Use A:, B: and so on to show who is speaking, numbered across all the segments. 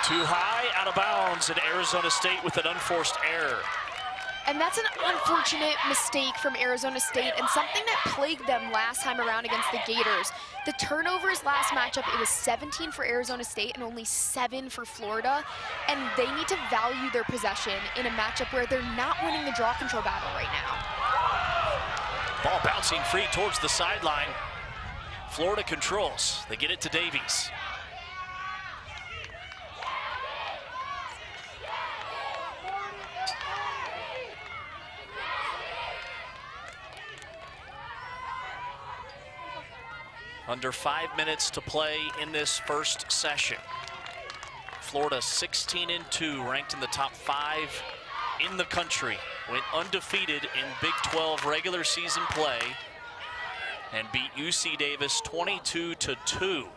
A: Too high, out of bounds, and Arizona State with an unforced error.
B: And that's an unfortunate mistake from Arizona State and something that plagued them last time around against the Gators. The turnovers last matchup, it was 17 for Arizona State and only 7 for Florida. And they need to value their possession in a matchup where they're not winning the draw control battle right now.
A: Ball bouncing free towards the sideline. Florida controls. They get it to Davies. Under 5 minutes to play in this first session. Florida 16-2, ranked in the top 5 in the country. Went undefeated in Big 12 regular season play and beat UC Davis 22-2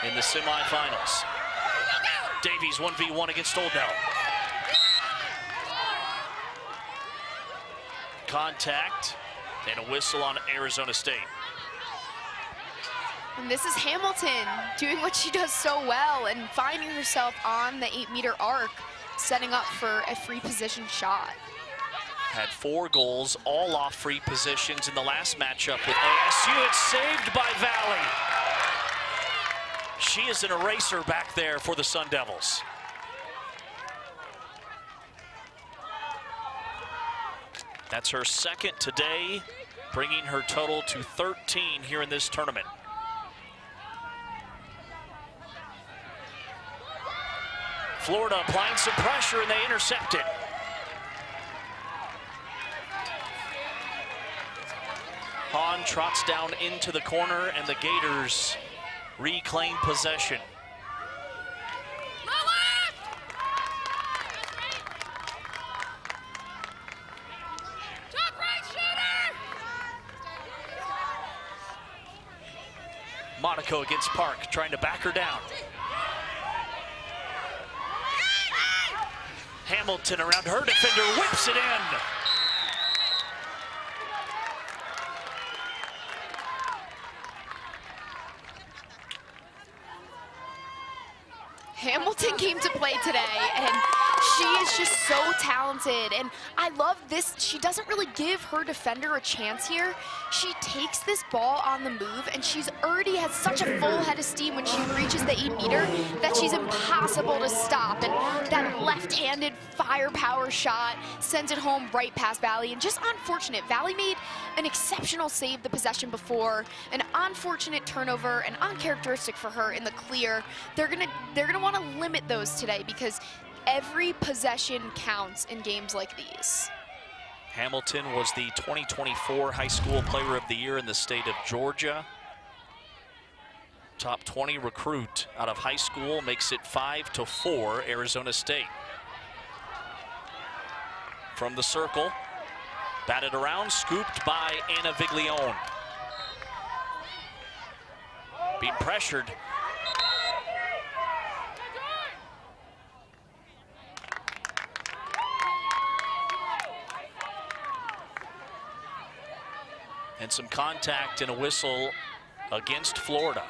A: in the semifinals. Davies 1v1 against Oldell. Contact and a whistle on Arizona State.
B: And this is Hamilton doing what she does so well and finding herself on the 8-meter arc, setting up for a free position shot.
A: Had 4 goals, all off free positions in the last matchup with ASU. It's saved by Valley. She is an eraser back there for the Sun Devils. That's her second today, bringing her total to 13 here in this tournament. Florida applying some pressure and they intercept it. Hahn trots down into the corner and the Gators reclaim possession. Monaco against Park, trying to back her down. Hamilton around her defender, whips it in.
B: Hamilton came to play today, and she is just so talented. And I love this. She doesn't really give her defender a chance here. She takes this ball on the move, and she's already has such a full head of steam when she reaches the 8-meter that she's impossible to stop. And that left-handed firepower shot sends it home right past Valley. And just unfortunate. Valley made an exceptional save the possession before, an unfortunate turnover, and uncharacteristic for her in the clear. They're gonna want to limit those today because every possession counts in games like these.
A: Hamilton was the 2024 High School Player of the Year in the state of Georgia. Top 20 recruit out of high school, makes it 5-4 Arizona State. From the circle, batted around, scooped by Anna Viglione. Being pressured. And some contact and a whistle against Florida.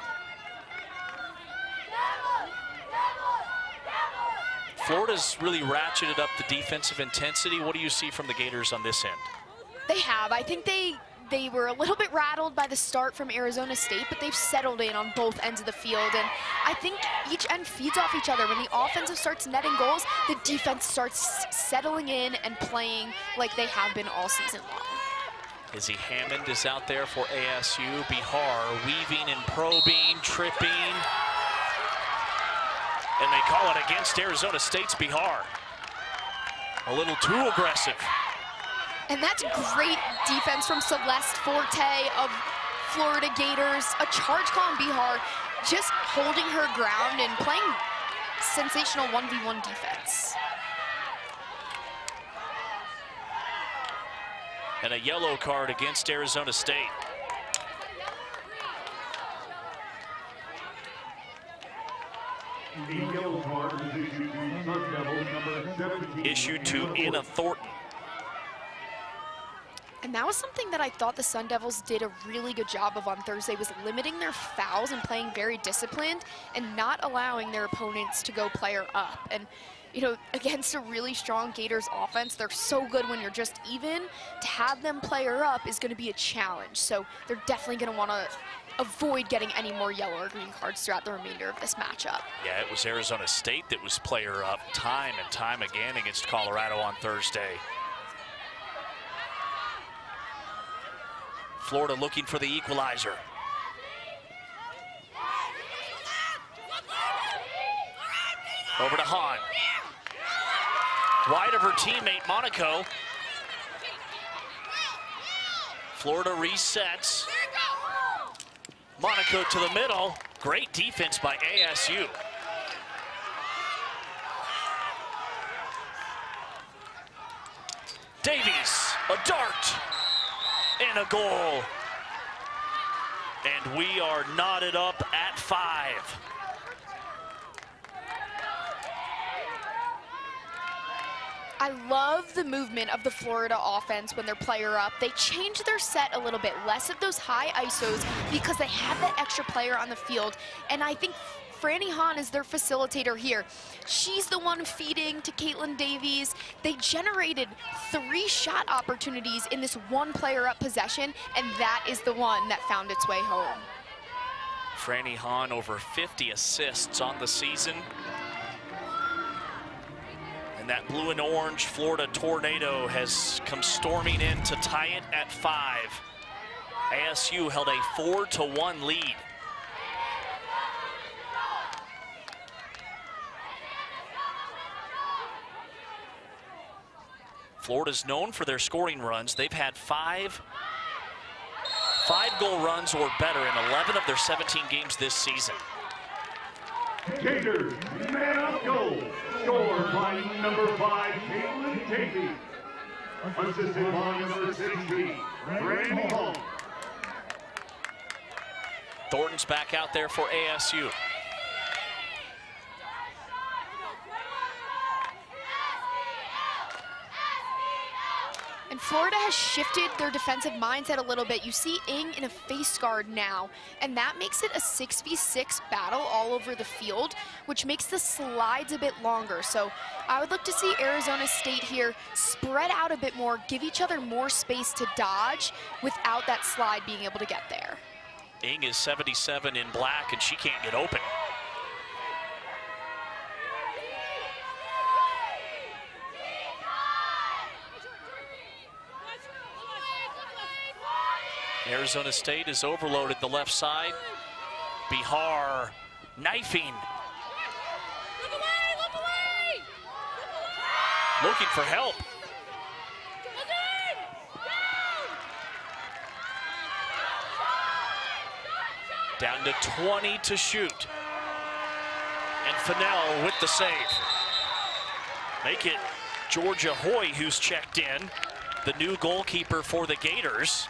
A: Florida's really ratcheted up the defensive intensity. What do you see from the Gators on this end?
B: They have. I think they were a little bit rattled by the start from Arizona State, but they've settled in on both ends of the field. And I think each end feeds off each other. When the offensive starts netting goals, the defense starts settling in and playing like they have been all season long.
A: Izzy Hammond is out there for ASU. Bihar weaving and probing, tripping. And they call it against Arizona State's Bihar. A little too aggressive.
B: And that's great defense from Celeste Forte of Florida Gators. A charge call on Bihar, just holding her ground and playing sensational 1v1 defense.
A: And a yellow card against Arizona State. Issued to Anna Thornton.
B: And that was something that I thought the Sun Devils did a really good job of on Thursday, was limiting their fouls and playing very disciplined and not allowing their opponents to go player up. And, you know, against a really strong Gators offense, they're so good when you're just even. To have them player up is going to be a challenge. So they're definitely going to want to avoid getting any more yellow or green cards throughout the remainder of this matchup.
A: Yeah, it was Arizona State that was player up time and time again against Colorado on Thursday. Florida looking for the equalizer. Over to Hahn. Wide of her teammate, Monaco. Florida resets. Monaco to the middle. Great defense by ASU. Davies, a dart, and a goal. And we are knotted up at 5.
B: I love the movement of the Florida offense when they're player up. They change their set a little bit, less of those high ISOs because they have that extra player on the field. And I think Franny Hahn is their facilitator here. She's the one feeding to Caitlin Davies. They generated 3 shot opportunities in this one player up possession, and that is the one that found its way home.
A: Franny Hahn over 50 assists on the season. And that blue and orange Florida tornado has come storming in to tie it at 5. ASU held a 4-1 lead. Florida's known for their scoring runs. They've had 5 goal runs or better in 11 of their 17 games this season.
C: Gators, man up goal, scored by number 5, Caitlin Davies. Assisted by number 60, Franny Hahn.
A: Thornton's back out there for ASU.
B: And Florida has shifted their defensive mindset a little bit. You see Ng in a face guard now, and that makes it a 6v6 battle all over the field, which makes the slides a bit longer. So I would look to see Arizona State here spread out a bit more, give each other more space to dodge without that slide being able to get there.
A: Ng is 77 in black, and she can't get open. Arizona State has overloaded the left side. Bihar knifing. Looking for help. Down to 20 to shoot. And Fennell with the save. Make it Georgia Hoy who's checked in, the new goalkeeper for the Gators.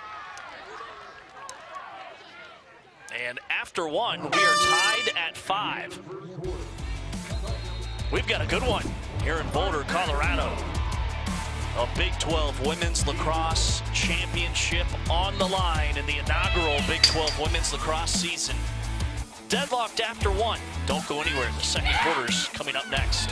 A: And after one, we are tied at 5. We've got a good one here in Boulder, Colorado. A Big 12 Women's Lacrosse Championship on the line in the inaugural Big 12 Women's Lacrosse season. Deadlocked after one. Don't go anywhere. The second quarter's coming up next.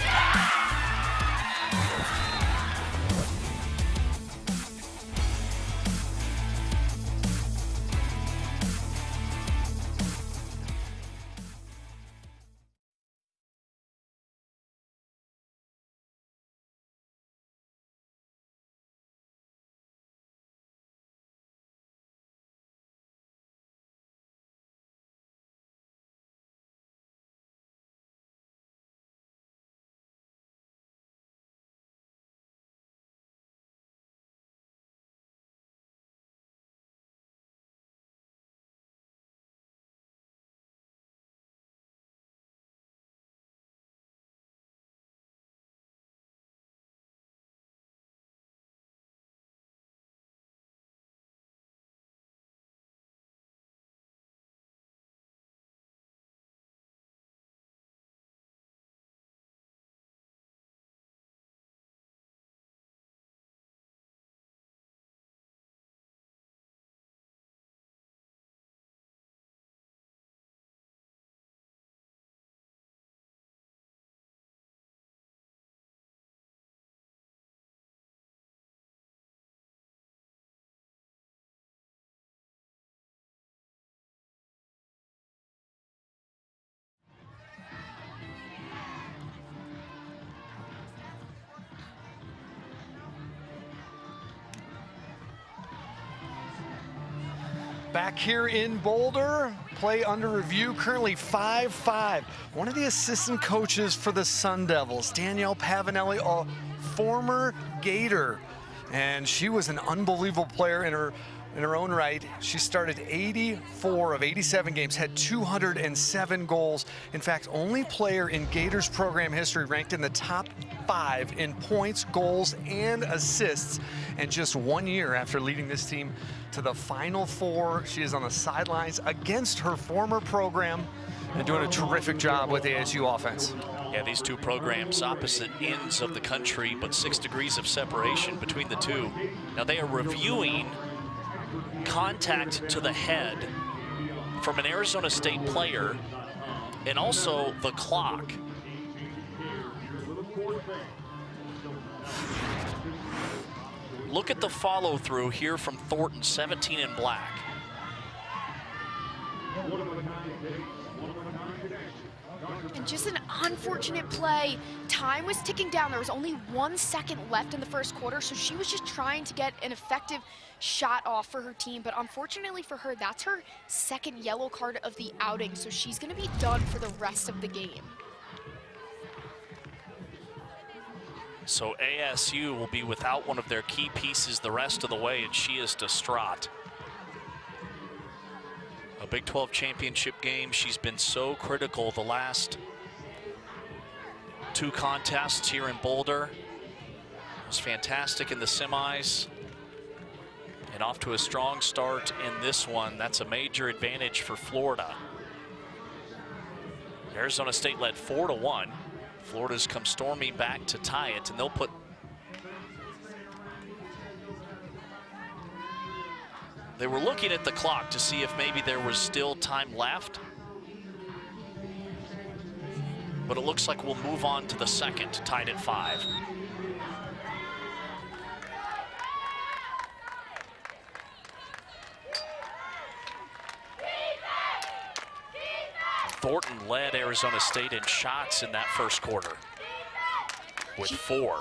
D: Back here in Boulder, play under review, currently 5-5. One of the assistant coaches for the Sun Devils, Danielle Pavanelli, a former Gator, and she was an unbelievable player in her own right. She started 84 of 87 games, had 207 goals. In fact, only player in Gators program history ranked in the top 5 in points, goals, and assists. And just 1 year after leading this team to the Final Four, she is on the sidelines against her former program and doing a terrific job with the ASU offense.
A: Yeah, these two programs, opposite ends of the country, but 6 degrees of separation between the two. Now they are reviewing contact to the head from an Arizona State player and also the clock. Look at the follow through here from Thornton, 17 in black.
B: And just an unfortunate play. Time was ticking down. There was only 1 second left in the first quarter, so she was just trying to get an effective shot off for her team. But unfortunately for her, that's her second yellow card of the outing, so she's going to be done for the rest of the game.
A: So ASU will be without one of their key pieces the rest of the way, and she is distraught. A Big 12 championship game. She's been so critical the last 2 contests here in Boulder. Was fantastic in the semis and off to a strong start in this one. That's a major advantage for Florida. Arizona State led 4-1. Florida's come storming back to tie it, and they'll put they were looking at the clock to see if maybe there was still time left, but it looks like we'll move on to the second, tied at 5. Thornton led Arizona State in shots in that first quarter with 4.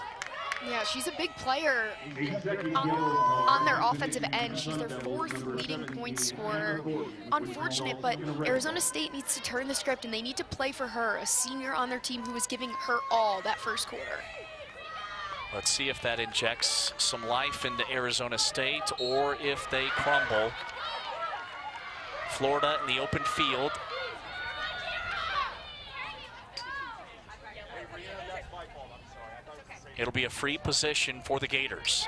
B: Yeah, she's a big player on their offensive end. She's their 4th leading point scorer. Unfortunate, but Arizona State needs to turn the script, and they need to play for her, a senior on their team who was giving her all that first quarter.
A: Let's see if that injects some life into Arizona State or if they crumble. Florida in the open field. It'll be a free position for the Gators.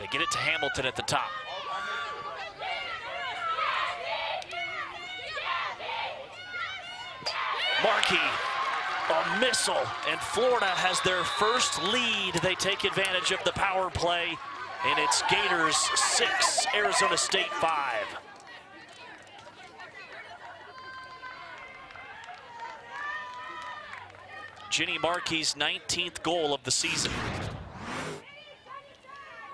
A: They get it to Hamilton at the top. Markey, a missile, and Florida has their first lead. They take advantage of the power play, and it's Gators 6, Arizona State 5. Ginny Markey's 19th goal of the season.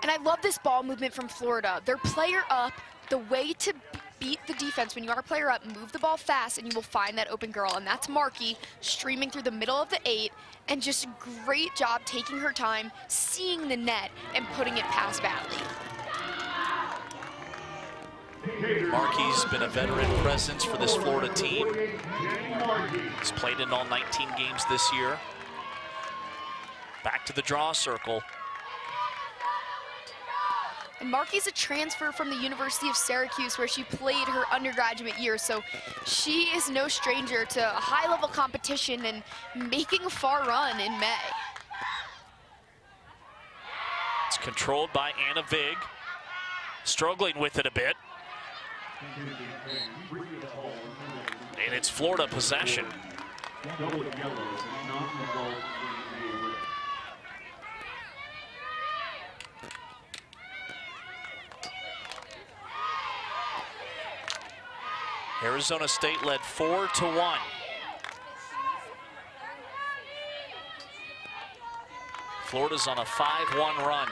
B: And I love this ball movement from Florida. Their player up, the way to beat the defense when you are player up, move the ball fast and you will find that open girl. And that's Markey streaming through the middle of the 8, and just a great job taking her time, seeing the net and putting it past Valley.
A: Markey's been a veteran presence for this Florida team. He's played in all 19 games this year. Back to the draw circle.
B: And Markey's a transfer from the University of Syracuse, where she played her undergraduate year, so she is no stranger to high-level competition and making a far run in May.
A: It's controlled by Anna Vig, struggling with it a bit. And it's Florida possession. Arizona State led 4-1. Florida's on a 5-1 run.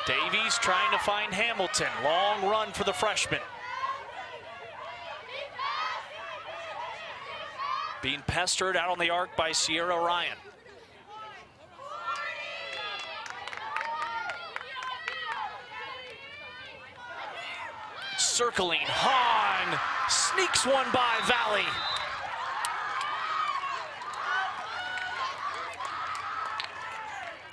A: Davies trying to find Hamilton. Long run for the freshman. Being pestered out on the arc by Sierra Ryan. Circling, Hahn sneaks one by Valley.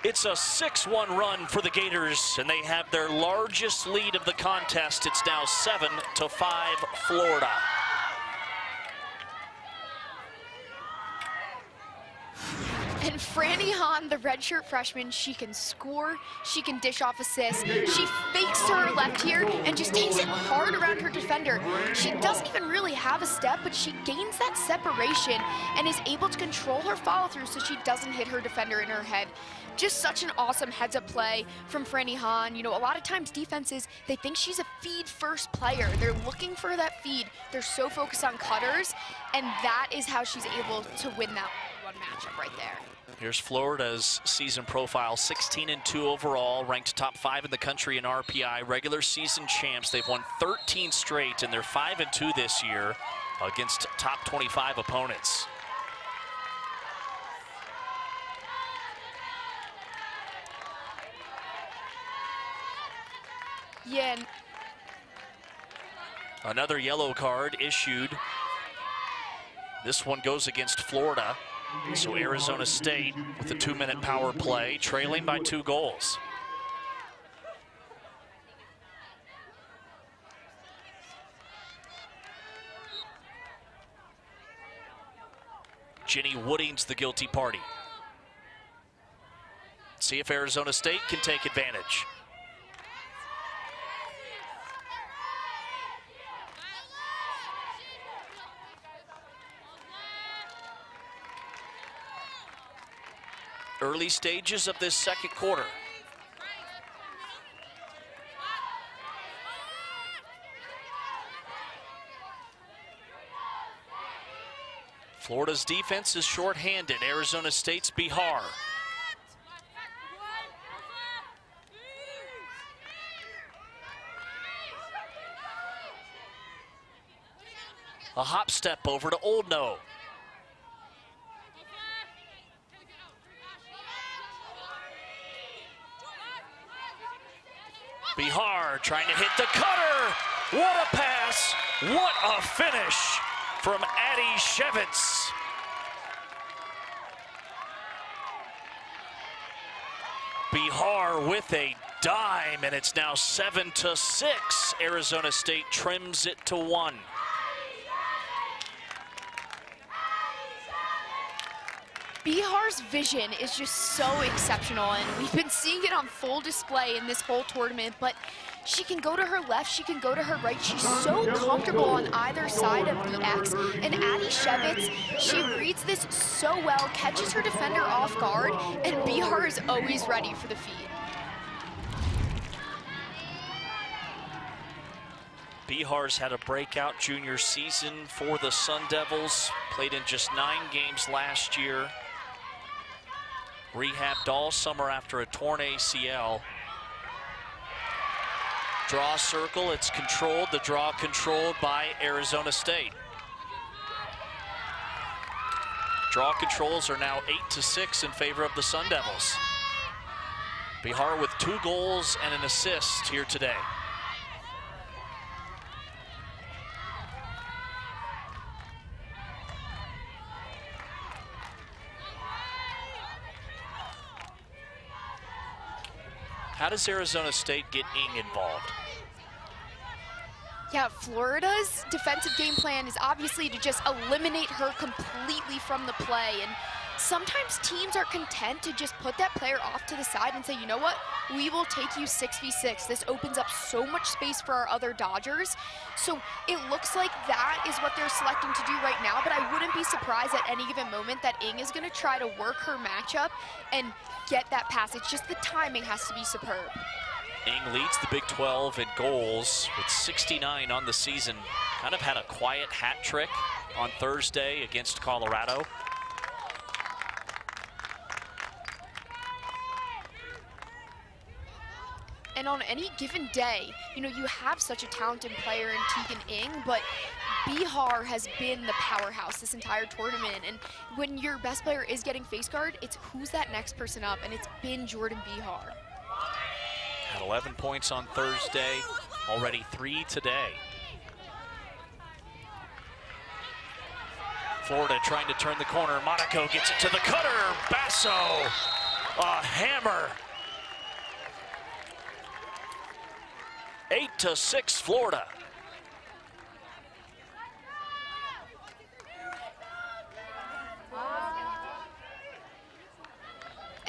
A: It's a 6-1 run for the Gators, and they have their largest lead of the contest. It's now 7-5 Florida.
B: And Franny Hahn, the redshirt freshman, she can score, she can dish off assists. She fakes to her left here and just takes it hard around her defender. She doesn't even really have a step, but she gains that separation and is able to control her follow through so she doesn't hit her defender in her head. Just such an awesome heads-up play from Franny Hahn. You know, a lot of times defenses, they think she's a feed-first player. They're looking for that feed. They're so focused on cutters, and that is how she's able to win that one matchup right there.
A: Here's Florida's season profile, 16-2 overall, ranked top 5 in the country in RPI, regular season champs. They've won 13 straight, and they're 5-2 this year against top 25 opponents.
B: Yeah.
A: Another yellow card issued. This one goes against Florida. So Arizona State with a 2-minute power play, trailing by 2 goals. Ginny Wooding's the guilty party. See if Arizona State can take advantage. Early stages of this second quarter. Florida's defense is shorthanded. Arizona State's Bihar. A hop step over to Oldno. Bihar trying to hit the cutter. What a pass. What a finish from Addie Shevitz. Bihar with a dime, and it's now 7-6. Arizona State trims it to 1.
B: Bihar's vision is just so exceptional, and we've been seeing it on full display in this whole tournament, but she can go to her left, she can go to her right. She's so comfortable on either side of the X, and Addie Shevitz, she reads this so well, catches her defender off guard, and Bihar is always ready for the feed.
A: Bihar's had a breakout junior season for the Sun Devils, played in just 9 games last year. Rehabbed all summer after a torn ACL. Draw circle, it's controlled. The draw controlled by Arizona State. Draw controls are now 8-6 in favor of the Sun Devils. Bihar with 2 goals and an assist here today. How does Arizona State get Ng involved?
B: Yeah, Florida's defensive game plan is obviously to just eliminate her completely from the play. And sometimes teams are content to just put that player off to the side and say, you know what, we will take you 6v6. This opens up so much space for our other Dodgers. So it looks like that is what they're selecting to do right now, but I wouldn't be surprised at any given moment that Ng is gonna try to work her matchup and get that pass. It's just the timing has to be superb.
A: Ng leads the Big 12 in goals with 69 on the season. Kind of had a quiet hat trick on Thursday against Colorado.
B: And on any given day, you know, you have such a talented player in Tegan Ing, but Bihar has been the powerhouse this entire tournament. And when your best player is getting face guard, it's who's that next person up, and it's been Jordan Bihar.
A: Had 11 points on Thursday, already 3 today. Florida trying to turn the corner. Monaco gets it to the cutter. Basso, a hammer. 8-6 Florida.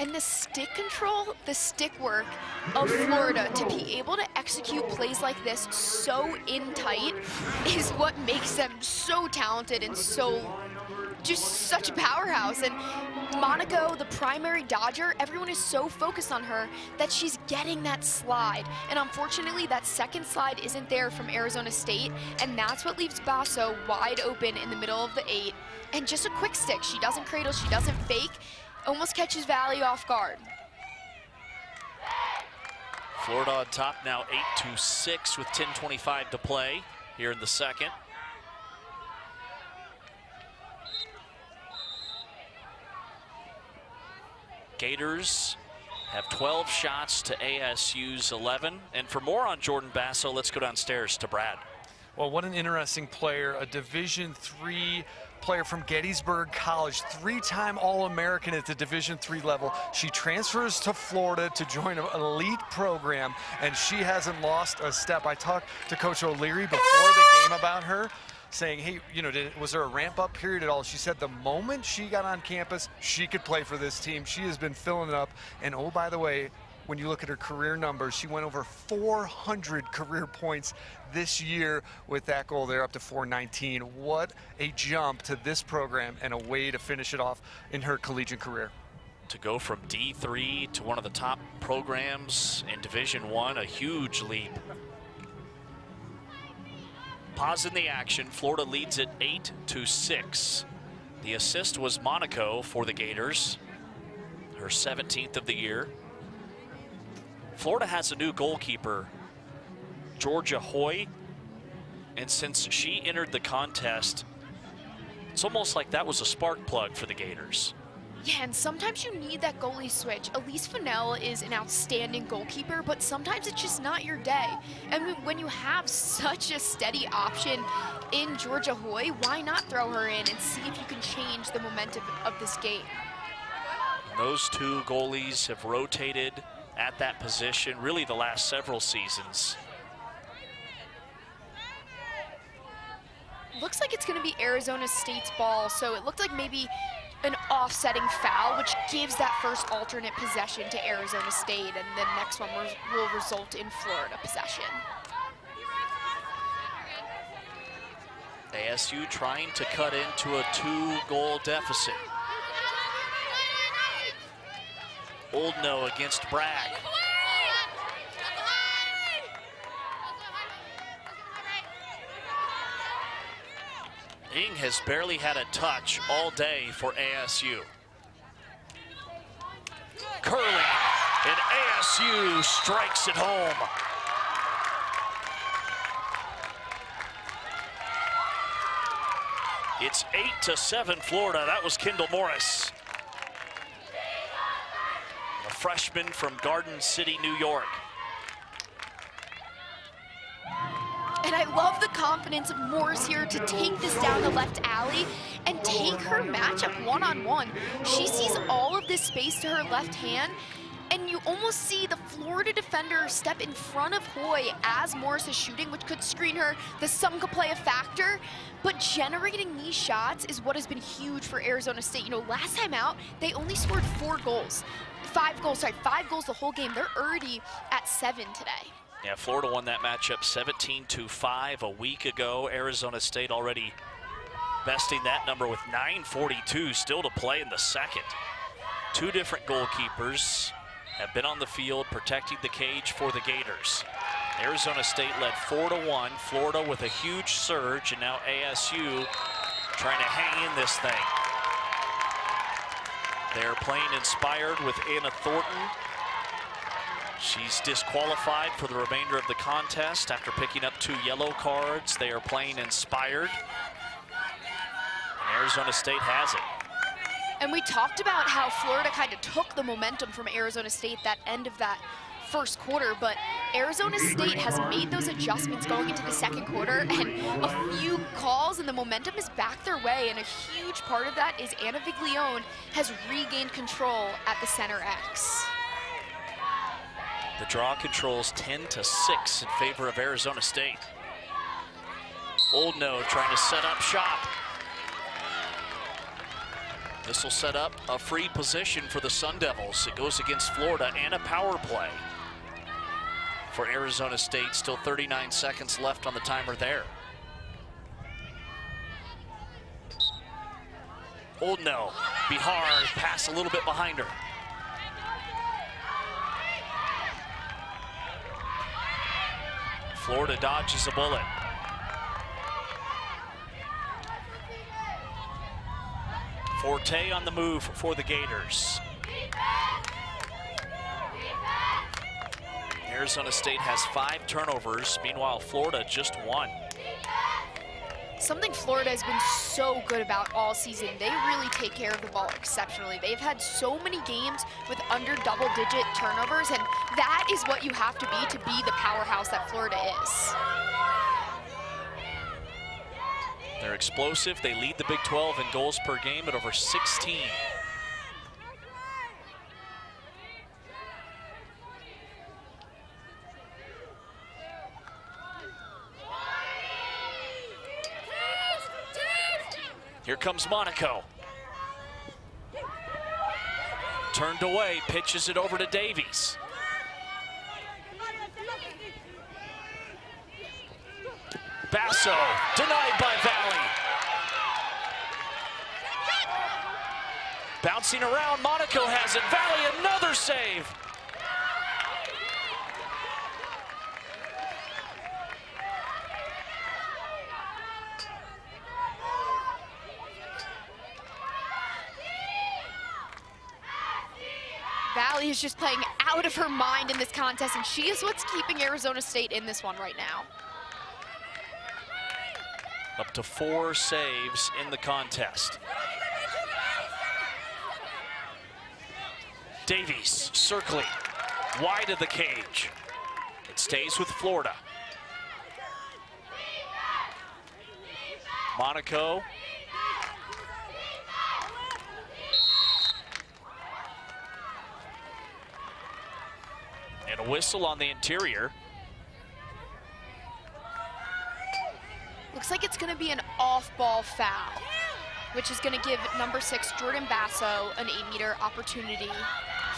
B: And the stick control, the stick work of Florida to be able to execute plays like this so in tight is what makes them so talented and so just such a powerhouse. And Monaco, the primary dodger, everyone is so focused on her that she's getting that slide. And unfortunately, that second slide isn't there from Arizona State, and that's what leaves Basso wide open in the middle of the 8. And just a quick stick. She doesn't cradle, she doesn't fake. Almost catches Valley off guard.
A: Florida on top now 8-6 with 10:25 to play here in the second. Gators have 12 shots to ASU's 11. And for more on Jordan Basso, let's go downstairs to Brad.
D: Well, what an interesting player, a Division III player from Gettysburg College, 3-time All-American at the Division III level. She transfers to Florida to join an elite program, and she hasn't lost a step. I talked to Coach O'Leary before the game about her, saying, hey, you know, was there a ramp-up period at all? She said the moment she got on campus, she could play for this team. She has been filling it up. And oh, by the way, when you look at her career numbers, she went over 400 career points this year with that goal there, up to 419. What a jump to this program and a way to finish it off in her collegiate career.
A: To go from D3 to one of the top programs in Division I, a huge leap. Pause in the action. Florida leads it 8-6. The assist was Monaco for the Gators, her 17th of the year. Florida has a new goalkeeper, Georgia Hoy, and since she entered the contest, it's almost like that was a spark plug for the Gators.
B: Yeah, and sometimes you need that goalie switch. Elise Fennell is an outstanding goalkeeper, but sometimes it's just not your day. And when you have such a steady option in Georgia Hoy, why not throw her in and see if you can change the momentum of this game?
A: Those two goalies have rotated at that position really the last several seasons.
B: Looks like it's going to be Arizona State's ball, so it looked like maybe an offsetting foul, which gives that first alternate possession to Arizona State, and the next one will result in Florida possession.
A: ASU trying to cut into a 2-goal deficit. Oldno against Bragg. Ing has barely had a touch all day for ASU. Curling, and ASU strikes it home. It's 8-7 Florida. That was Kendall Morris, a freshman from Garden City, New York.
B: And I love the confidence of Morris here to take this down the left alley and take her matchup one-on-one. She sees all of this space to her left hand, and you almost see the Florida defender step in front of Hoy as Morris is shooting, which could screen her. The sum could play a factor, but generating these shots is what has been huge for Arizona State. You know, last time out, they only scored 5 goals the whole game. They're already at 7 today.
A: Yeah, Florida won that matchup 17-5 a week ago. Arizona State already besting that number with 9:42 still to play in the second. 2 different goalkeepers have been on the field protecting the cage for the Gators. Arizona State led 4-1. Florida with a huge surge, and now ASU trying to hang in this thing. They're playing inspired with Anna Thornton. She's disqualified for the remainder of the contest after picking up 2 yellow cards. They are playing inspired. And Arizona State has it.
B: And we talked about how Florida kind of took the momentum from Arizona State that end of that first quarter, but Arizona State has made those adjustments going into the second quarter, and a few calls and the momentum is back their way, and a huge part of that is Anna Viglione has regained control at the center X.
A: The draw controls 10-6 in favor of Arizona State. Oldno trying to set up shop. This will set up a free position for the Sun Devils. It goes against Florida and a power play for Arizona State. Still 39 seconds left on the timer there. Oldno, Bihar pass a little bit behind her. Florida dodges a bullet. Forte on the move for the Gators. Arizona State has 5 turnovers. Meanwhile, Florida just 1.
B: Something Florida has been so good about all season. They really take care of the ball exceptionally. They've had so many games with under double-digit turnovers, and that is what you have to be the powerhouse that Florida is.
A: They're explosive. They lead the Big 12 in goals per game at over 16. Here comes Monaco. Turned away, pitches it over to Davies. Basso, denied by Valley. Bouncing around, Monaco has it. Valley, another save.
B: Valley is just playing out of her mind in this contest, and she is what's keeping Arizona State in this one right now.
A: Up to 4 saves in the contest. Davies circling wide of the cage. It stays with Florida. Monaco. And a whistle on the interior.
B: Looks like it's going to be an off-ball foul, which is going to give number 6, Jordan Basso, an 8-meter opportunity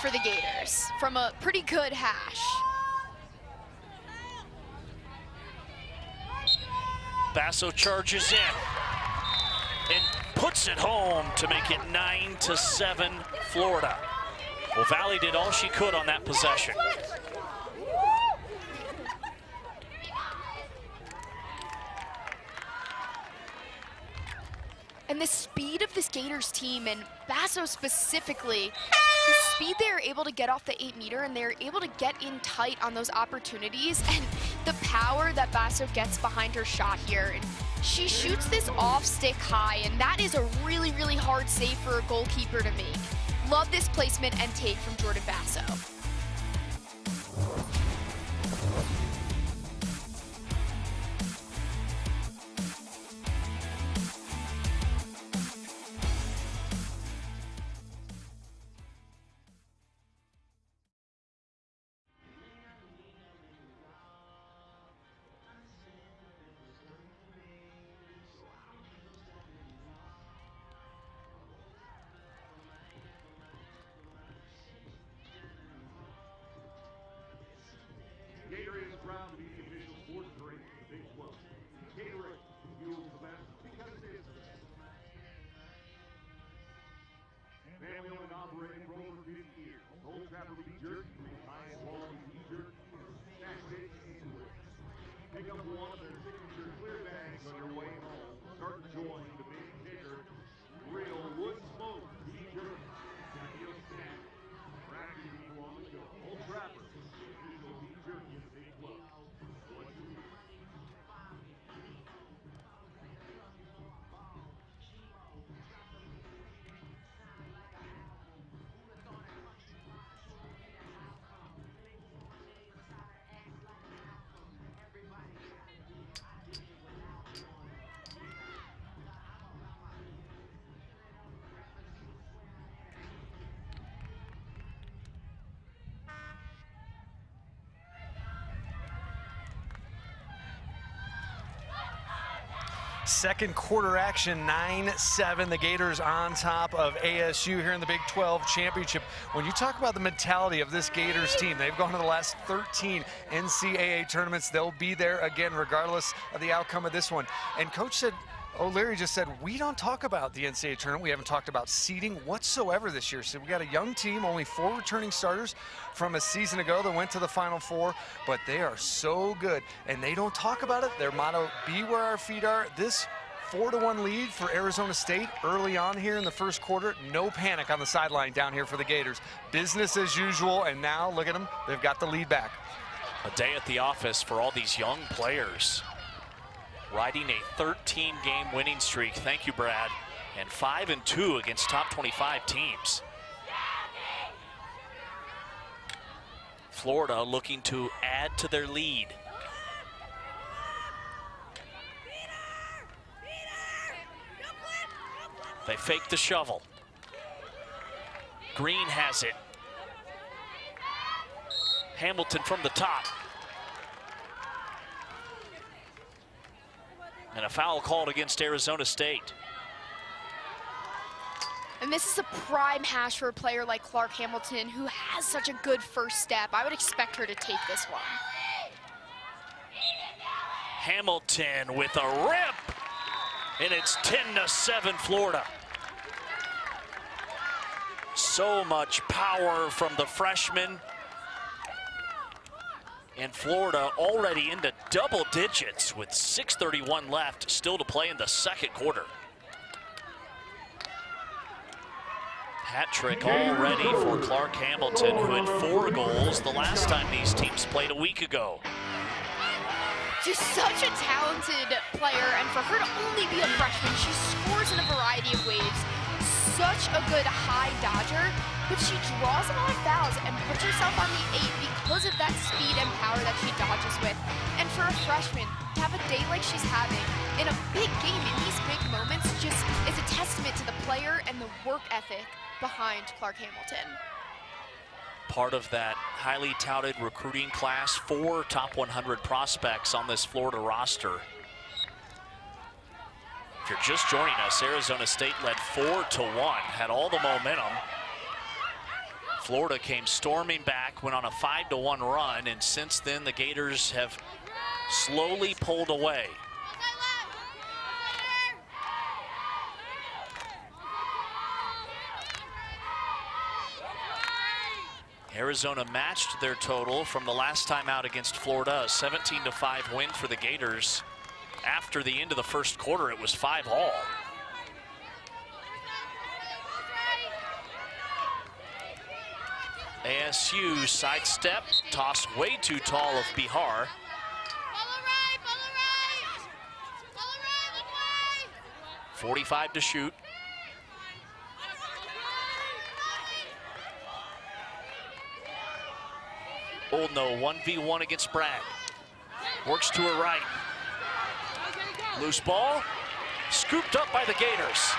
B: for the Gators from a pretty good hash.
A: Basso charges in and puts it home to make it 9-7 Florida. Well, Valley did all she could on that possession.
B: And the speed of this Gators team, and Basso specifically, the speed they are able to get off the 8-meter, and they're able to get in tight on those opportunities, and the power that Basso gets behind her shot here. And she shoots this off stick high, and that is a really, really hard save for a goalkeeper to make. Love this placement and take from Jordan Basso.
D: Second quarter action, 9-7. The Gators on top of ASU here in the Big 12 Championship. When you talk about the mentality of this Gators team, they've gone to the last 13 NCAA tournaments. They'll be there again regardless of the outcome of this one. And Coach said, O'Leary just said, we don't talk about the NCAA tournament. We haven't talked about seeding whatsoever this year. So we got a young team, only 4 returning starters from a season ago that went to the Final Four, but they are so good, and they don't talk about it. Their motto, be where our feet are. This 4-1 lead for Arizona State early on here in the first quarter. No panic on the sideline down here for the Gators. Business as usual, and now look at them. They've got the lead back.
A: A day at the office for all these young players. Riding a 13-game winning streak, thank you, Brad, and 5-2 against top 25 teams. Florida looking to add to their lead. They fake the shovel. Green has it. Hamilton from the top. And a foul called against Arizona State.
B: And this is a prime hash for a player like Clark Hamilton, who has such a good first step. I would expect her to take this one.
A: Hamilton with a rip, and it's 10-7 Florida. So much power from the freshman. And Florida already into double digits with 6:31 left, still to play in the second quarter. Hat trick already for Clark Hamilton, who had 4 goals the last time these teams played a week ago.
B: Just such a talented player, and for her to only be a freshman, she scores in a variety of ways. Such a good high dodger, but she draws a lot of fouls and puts herself on the 8 because of that speed and power that she dodges with. And for a freshman to have a day like she's having in a big game, in these big moments, just is a testament to the player and the work ethic behind Clark Hamilton.
A: Part of that highly touted recruiting class, 4 top 100 prospects on this Florida roster. If you're just joining us, Arizona State led 4-1, had all the momentum. Florida came storming back, went on a 5-1 run, and since then the Gators have slowly pulled away. Arizona matched their total from the last time out against Florida, a 17-5 win for the Gators. After the end of the first quarter, it was 5-all. ASU sidestep, toss way too tall of Bihar. 45 to shoot. Oldno 1v1 against Bragg. Works to her right. Loose ball, scooped up by the Gators.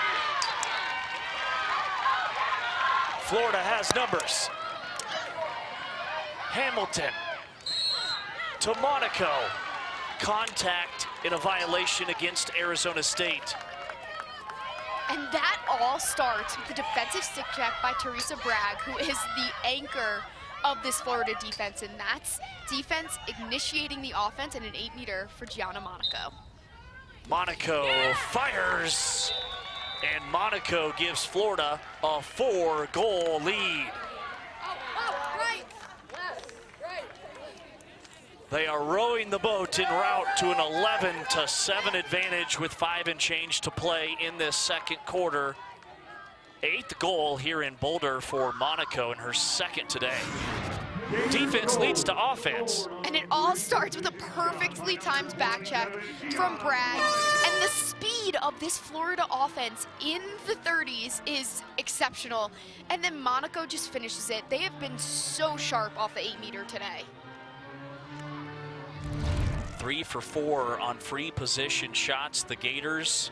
A: Florida has numbers. Hamilton to Monaco. Contact in a violation against Arizona State.
B: And that all starts with the defensive stick check by Teresa Bragg, who is the anchor of this Florida defense, and that's defense initiating the offense in an 8-meter for Gianna Monaco.
A: Monaco fires, and Monaco gives Florida a 4-goal lead. They are rowing the boat en route to an 11-7 advantage with 5 and change to play in this second quarter. 8th goal here in Boulder for Monaco, and her second today. Defense leads to offense.
B: And it all starts with a perfectly timed back check from Bragg. And the speed of this Florida offense in the 30s is exceptional. And then Monaco just finishes it. They have been so sharp off the 8-meter today.
A: 3 for 4 on free position shots. The Gators,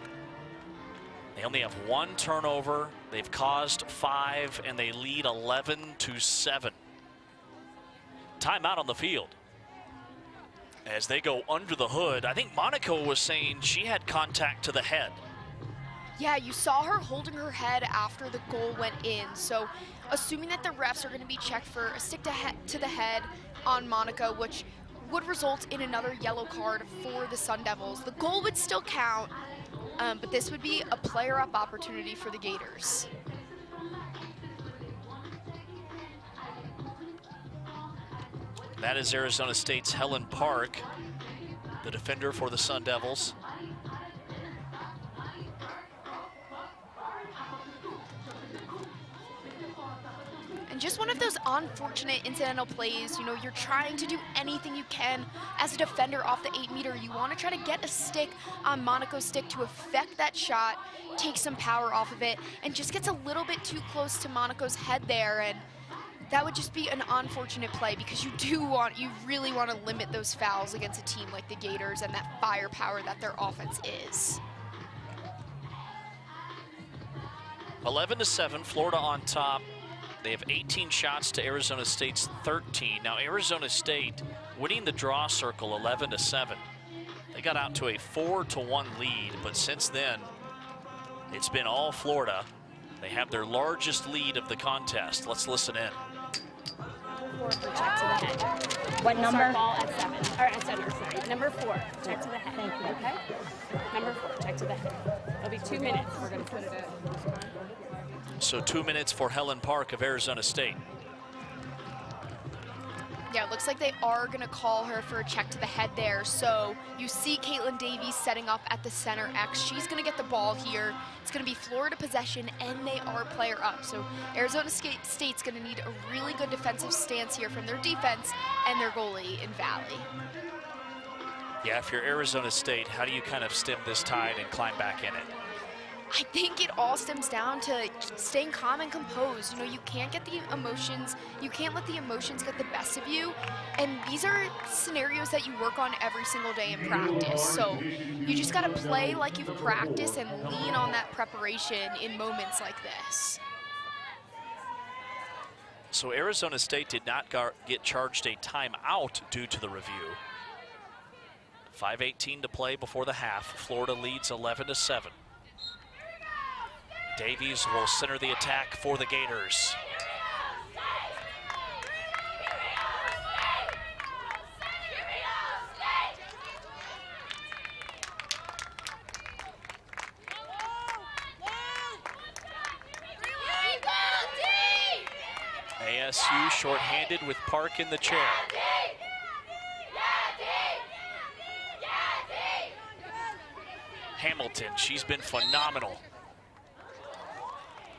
A: they only have 1 turnover. They've caused 5, and they lead 11-7. Timeout on the field. as they go under the hood. I think Monaco was saying she had contact to the head.
B: Yeah, you saw her holding her head after the goal went in. So assuming that the refs are going to be checked for a stick to the head on Monaco, which would result in another yellow card for the Sun Devils. The goal would still count, but this would be a player-up opportunity for the Gators.
A: That is Arizona State's Helen Park, the defender for the Sun Devils.
B: And just one of those unfortunate incidental plays. You know, you're trying to do anything you can as a defender off the 8-meter. You want to try to get a stick on Monaco's stick to affect that shot, take some power off of it, and just gets a little bit too close to Monaco's head there. And that would just be an unfortunate play because you really want to limit those fouls against a team like the Gators and that firepower that their offense is.
A: 11-7, Florida on top. They have 18 shots to Arizona State's 13. Now Arizona State winning the draw circle 11-7. They got out to a 4-1 lead, but since then, it's been all Florida. They have their largest lead of the contest. Let's listen in.
E: Check to the head.
F: What number?
E: Start ball at 7, or at center, sorry. Number 4, check to the head.
F: Thank you.
E: Okay? Number 4, check to the head. It'll be 2 minutes. We're going to put it at.
A: So 2 minutes for Helen Park of Arizona State.
B: Yeah, it looks like they are going to call her for a check to the head there. So you see Caitlin Davies setting up at the center X. She's going to get the ball here. It's going to be Florida possession, and they are player up. So Arizona State's going to need a really good defensive stance here from their defense and their goalie in Valley.
A: Yeah, if you're Arizona State, how do you kind of stem this tide and climb back in it?
B: I think it all stems down to staying calm and composed. You know, you can't get the emotions, you can't let the emotions get the best of you. And these are scenarios that you work on every single day in practice. So you just gotta play like you've practiced and lean on that preparation in moments like this.
A: So Arizona State did not get charged a timeout due to the review. 5:18 to play before the half. Florida leads 11-7. Davies will center the attack for the Gators. ASU shorthanded with Park in the chair. Hamilton, she's been phenomenal.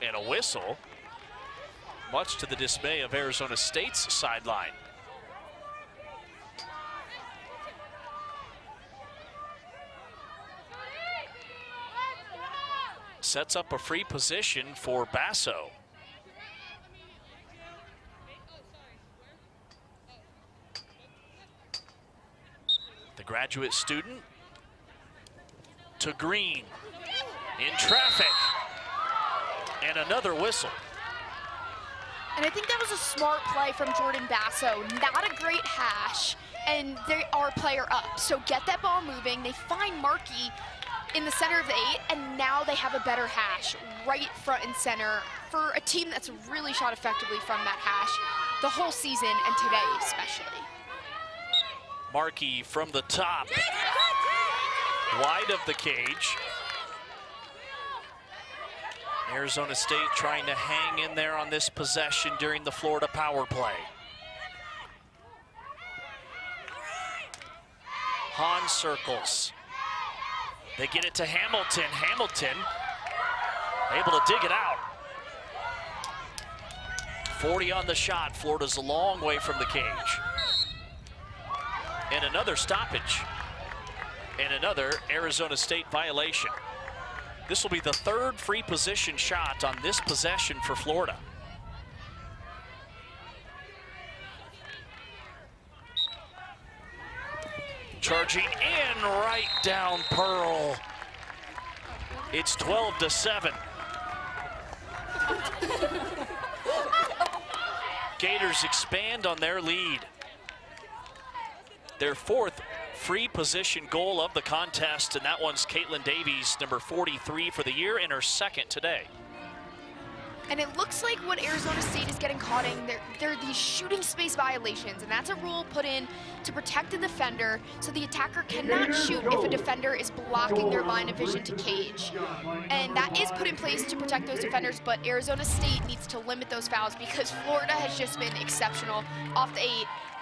A: And a whistle, much to the dismay of Arizona State's sideline. Sets up a free position for Basso. The graduate student to Green in traffic. And another whistle.
B: And I think that was a smart play from Jordan Basso. Not a great hash, and they are player up. So get that ball moving. They find Markey in the center of the 8, and now they have a better hash right front and center for a team that's really shot effectively from that hash the whole season and today especially.
A: Markey from the top, wide of the cage. Arizona State trying to hang in there on this possession during the Florida power play. Hahn circles. They get it to Hamilton. Hamilton able to dig it out. 40 on the shot. Florida's a long way from the cage. And another stoppage. And another Arizona State violation. This will be the third free position shot on this possession for Florida. Charging in right down Pearl. It's 12-7. Gators expand on their lead. Their fourth free position goal of the contest, and that one's Caitlin Davies, number 43 for the year, in her second today.
B: And it looks like what Arizona State is getting caught in, there are these shooting space violations, and that's a rule put in to protect the defender, so the attacker cannot shoot if a defender is blocking their line of vision to cage. And that is put in place to protect those defenders, but Arizona State needs to limit those fouls because Florida has just been exceptional off the 8,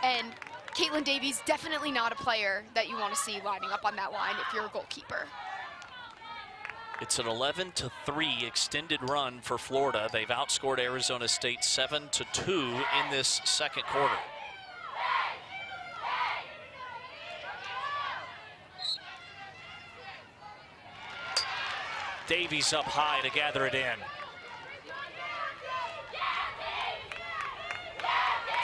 B: and Caitlin Davies, definitely not a player that you want to see lining up on that line if you're a goalkeeper.
A: It's an 11-3 extended run for Florida. They've outscored Arizona State 7-2 in this second quarter. Davies up high to gather it in.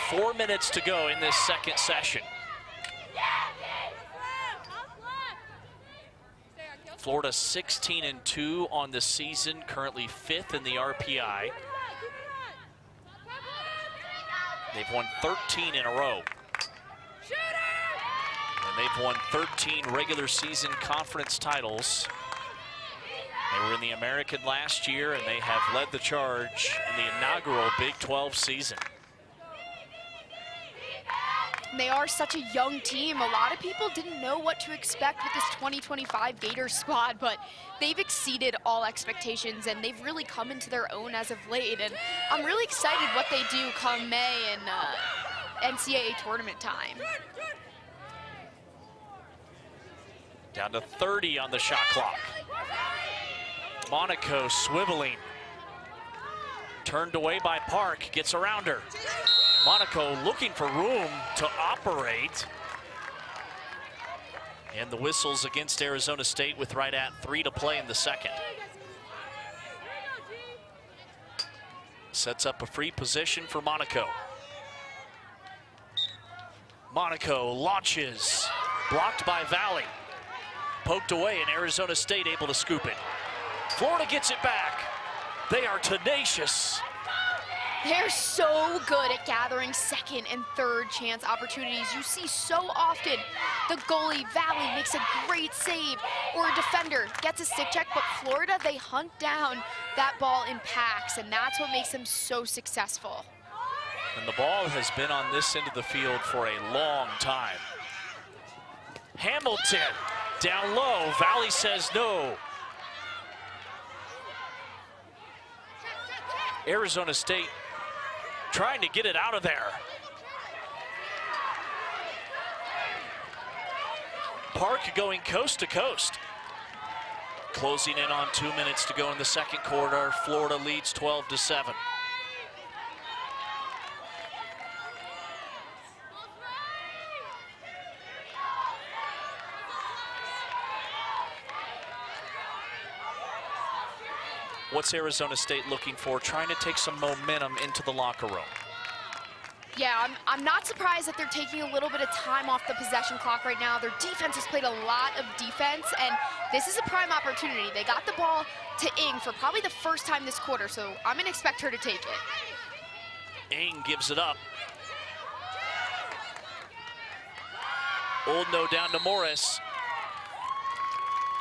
A: 4 minutes to go in this second session. Florida 16-2 on the season, currently 5th in the RPI. They've won 13 in a row. And they've won 13 regular season conference titles. They were in the American last year, and they have led the charge in the inaugural Big 12 season.
B: They are such a young team. A lot of people didn't know what to expect with this 2025 Gators squad, but they've exceeded all expectations, and they've really come into their own as of late. And I'm really excited what they do come May and NCAA tournament time.
A: Down to 30 on the shot clock. Monaco swiveling. Turned away by Park, gets around her. Monaco looking for room to operate. And the whistles against Arizona State with right at 3 to play in the second. Sets up a free position for Monaco. Monaco launches, blocked by Valley. Poked away, and Arizona State able to scoop it. Florida gets it back. They are tenacious.
B: They're so good at gathering second and third chance opportunities. You see so often the goalie, Valley, makes a great save, or a defender gets a stick check, but Florida, they hunt down that ball in packs, and that's what makes them so successful.
A: And the ball has been on this end of the field for a long time. Hamilton down low. Valley says no. Arizona State trying to get it out of there. Park going coast to coast. Closing in on 2 minutes to go in the second quarter. Florida leads 12-7. What's Arizona State looking for? Trying to take some momentum into the locker room.
B: Yeah, I'm not surprised that they're taking a little bit of time off the possession clock right now. Their defense has played a lot of defense, and this is a prime opportunity. They got the ball to Ing for probably the first time this quarter, so I'm going to expect her to take it.
A: Ing gives it up. Oldno down to Morris.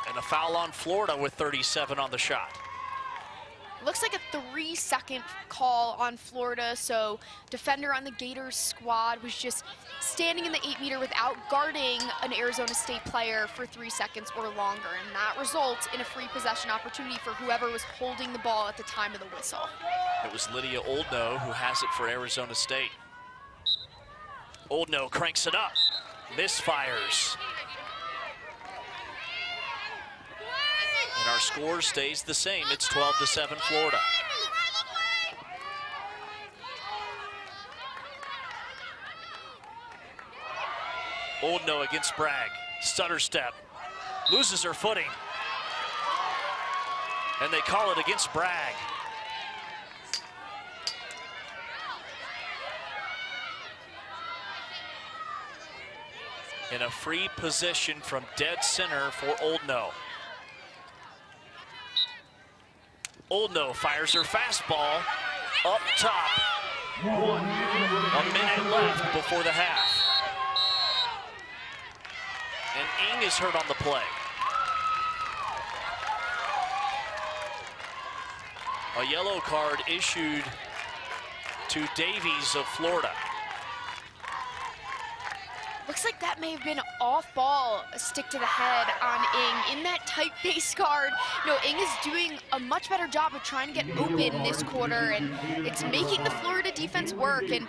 A: And a foul on Florida with 37 on the shot.
B: Looks like a 3-second call on Florida, so defender on the Gators squad was just standing in the 8-meter without guarding an Arizona State player for 3 seconds or longer, and that results in a free possession opportunity for whoever was holding the ball at the time of the whistle.
A: It was Lydia Oldno who has it for Arizona State. Oldno cranks it up, misfires. And our score stays the same. It's 12-7 Florida. Oldno against Bragg. Stutter step. Loses her footing. And they call it against Bragg. In a free position from dead center for Oldno. Oldno fires her fastball up top. 1 minute left before the half. And Ng is hurt on the play. A yellow card issued to Davies of Florida.
B: Looks like that may have been off ball, a stick to the head on Ng. In that tight face guard, Ng is doing a much better job of trying to get open this quarter, and it's making the Florida defense work. And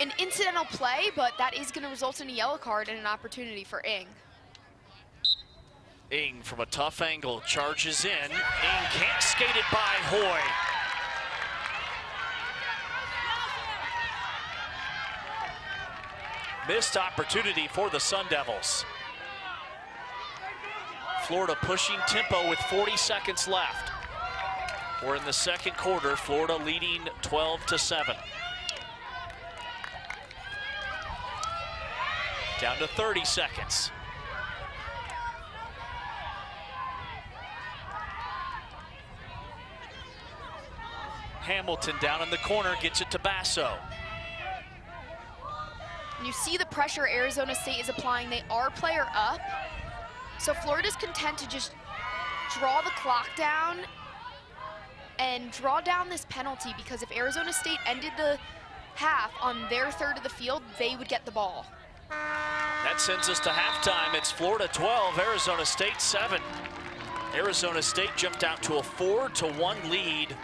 B: an incidental play, but that is going to result in a yellow card and an opportunity for Ng.
A: Ng from a tough angle charges in. Ng can't skate it by Hoy. Missed opportunity for the Sun Devils. Florida pushing tempo with 40 seconds left. We're in the second quarter, Florida leading 12-7. Down to 30 seconds. Hamilton down in the corner, gets it to Basso.
B: You see the pressure Arizona State is applying. They are player up. So Florida's content to just draw the clock down and draw down this penalty, because if Arizona State ended the half on their third of the field, they would get the ball.
A: That sends us to halftime. It's Florida 12, Arizona State 7. Arizona State jumped out to a 4-1 lead.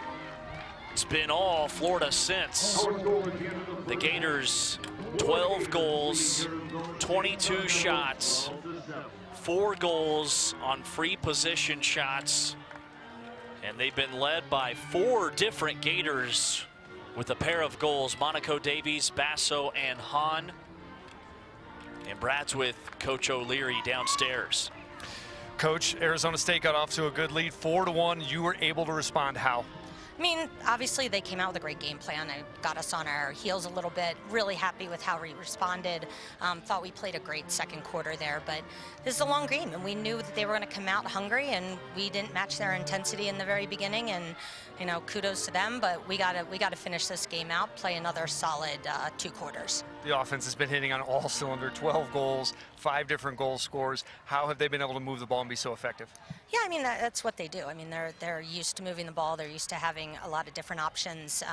A: It's been all Florida since. The Gators, 12 goals, 22 shots, 4 goals on free position shots. And they've been led by 4 different Gators with a pair of goals: Monaco Davies, Basso, and Hahn. And Brad's with Coach O'Leary downstairs.
D: Coach, Arizona State got off to a good lead, 4-1. You were able to respond how?
F: I mean, obviously they came out with a great game plan. It got us on our heels a little bit. Really happy with how we responded. Thought we played a great second quarter there, but this is a long game, and we knew that they were going to come out hungry, and we didn't match their intensity in the very beginning. And you know, kudos to them, but we gotta finish this game out, play another solid 2 quarters.
D: The offense has been hitting on all cylinders, 12 goals, 5 different goal scores. How have they been able to move the ball and be so effective?
F: Yeah, I mean, that's what they do. I mean, they're used to moving the ball. They're used to having a lot of different options.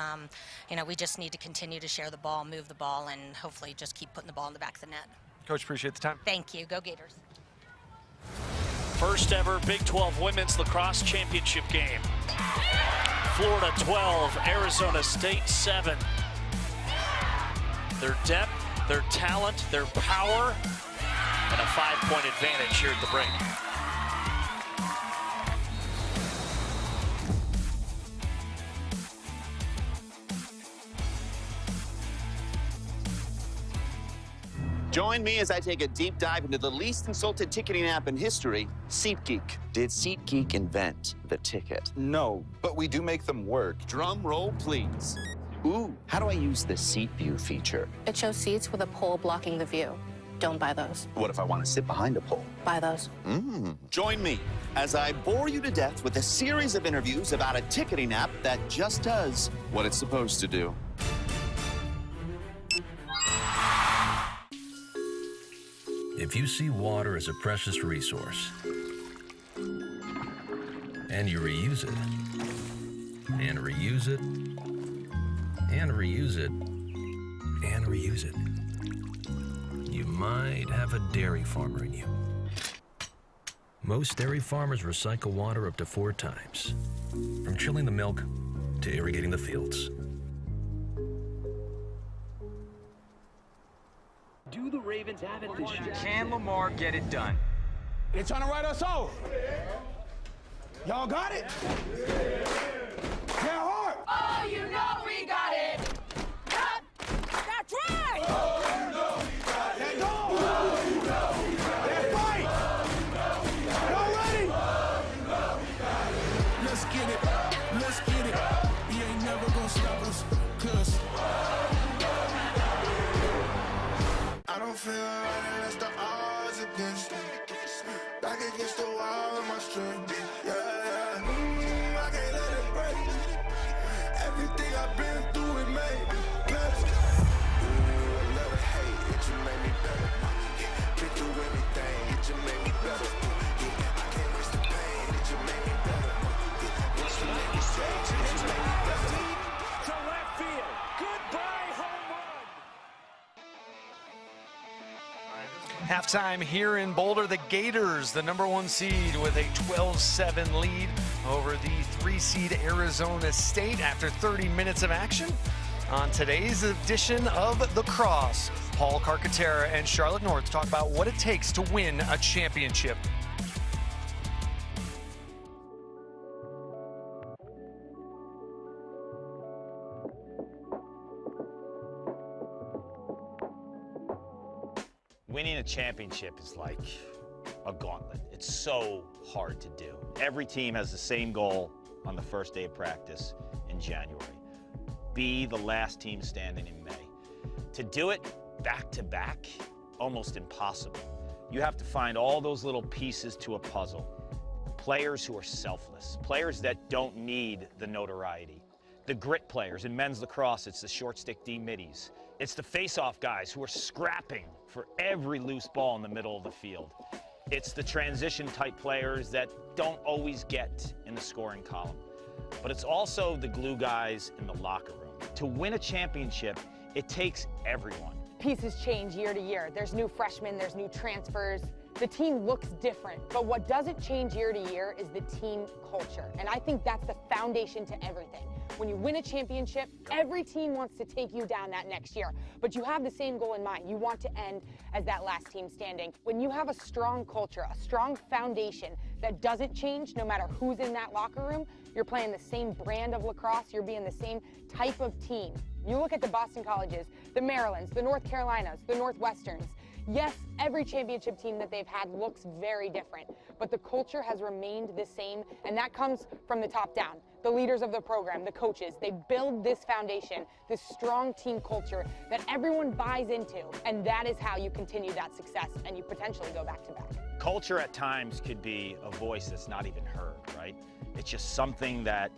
F: You know, we just need to continue to share the ball, move the ball, and hopefully just keep putting the ball in the back of the net.
D: Coach, appreciate the time.
F: Thank you. Go Gators.
A: First ever Big 12 Women's Lacrosse Championship game. Florida 12, Arizona State 7. Their depth, their talent, their power, and a 5-point advantage here at the break.
G: Join me as I take a deep dive into the least consulted ticketing app in history, SeatGeek. Did SeatGeek invent the ticket?
H: No, but we do make them work.
G: Drum roll, please. Ooh, how do I use the Seat View feature?
I: It shows seats with a pole blocking the view. Don't buy those.
G: What if I want to sit behind a pole?
I: Buy those.
G: Join me as I bore you to death with a series of interviews about a ticketing app that just does what it's supposed to do.
J: If you see water as a precious resource, and you reuse it, and reuse it, and reuse it, and reuse it, you might have a dairy farmer in you. Most dairy farmers recycle water up to 4 times, from chilling the milk to irrigating the fields.
K: Do the Ravens have it this year? Can Lamar get it done?
L: They're trying to write us off. Y'all got it? Yeah, hard.
M: Oh, you know we got it. Yep. That's right.
L: Oh, you know we got it. That dog. Oh, you know we got it. That fight. Oh, you know we got it. Y'all ready? Oh, you know we got it. Let's get it. Let's get it. He ain't never gonna stop us, 'cause I don't feel right unless the odds against me. Back against the wall with my strength. Yeah, yeah. I can't let it break. Everything I've been through, it made me better. Love and hate, it just made me better. Been through everything, it just made me
D: Halftime here in Boulder, the Gators, the #1 seed, with a 12-7 lead over the 3 seed Arizona State after 30 minutes of action. On today's edition of Lacrosse, Paul Carcaterra and Charlotte North talk about what it takes to win a championship.
N: Winning a championship is like a gauntlet. It's so hard to do. Every team has the same goal on the first day of practice in January. Be the last team standing in May. To do it back to back, almost impossible. You have to find all those little pieces to a puzzle. Players who are selfless, players that don't need the notoriety. The grit players. In men's lacrosse, it's the short stick D middies. It's the face-off guys who are scrapping for every loose ball in the middle of the field. It's the transition-type players that don't always get in the scoring column. But it's also the glue guys in the locker room. To win a championship, it takes everyone.
O: Pieces change year to year. There's new freshmen, there's new transfers. The team looks different, but what doesn't change year to year is the team culture. And I think that's the foundation to everything. When you win a championship, every team wants to take you down that next year, but you have the same goal in mind. You want to end as that last team standing. When you have a strong culture, a strong foundation that doesn't change no matter who's in that locker room, you're playing the same brand of lacrosse, you're being the same type of team. You look at the Boston colleges, the Marylands, the North Carolinas, the Northwesterns. Yes, every championship team that they've had looks very different, but the culture has remained the same, and that comes from the top down. The leaders of the program, the coaches, they build this foundation, this strong team culture that everyone buys into, and that is how you continue that success and you potentially go back to back.
N: Culture at times could be a voice that's not even heard, right? It's just something that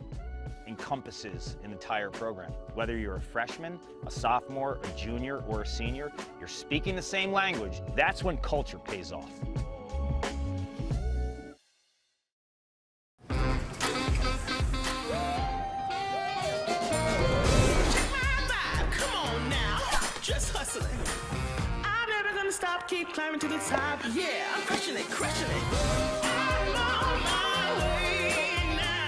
N: encompasses an entire program. Whether you're a freshman, a sophomore, a junior, or a senior, you're speaking the same language. That's when culture pays off.
P: Come on now, just hustling. I'm never gonna stop, keep climbing to the top. Yeah, I'm crushing it, crushing it. I'm on my way now.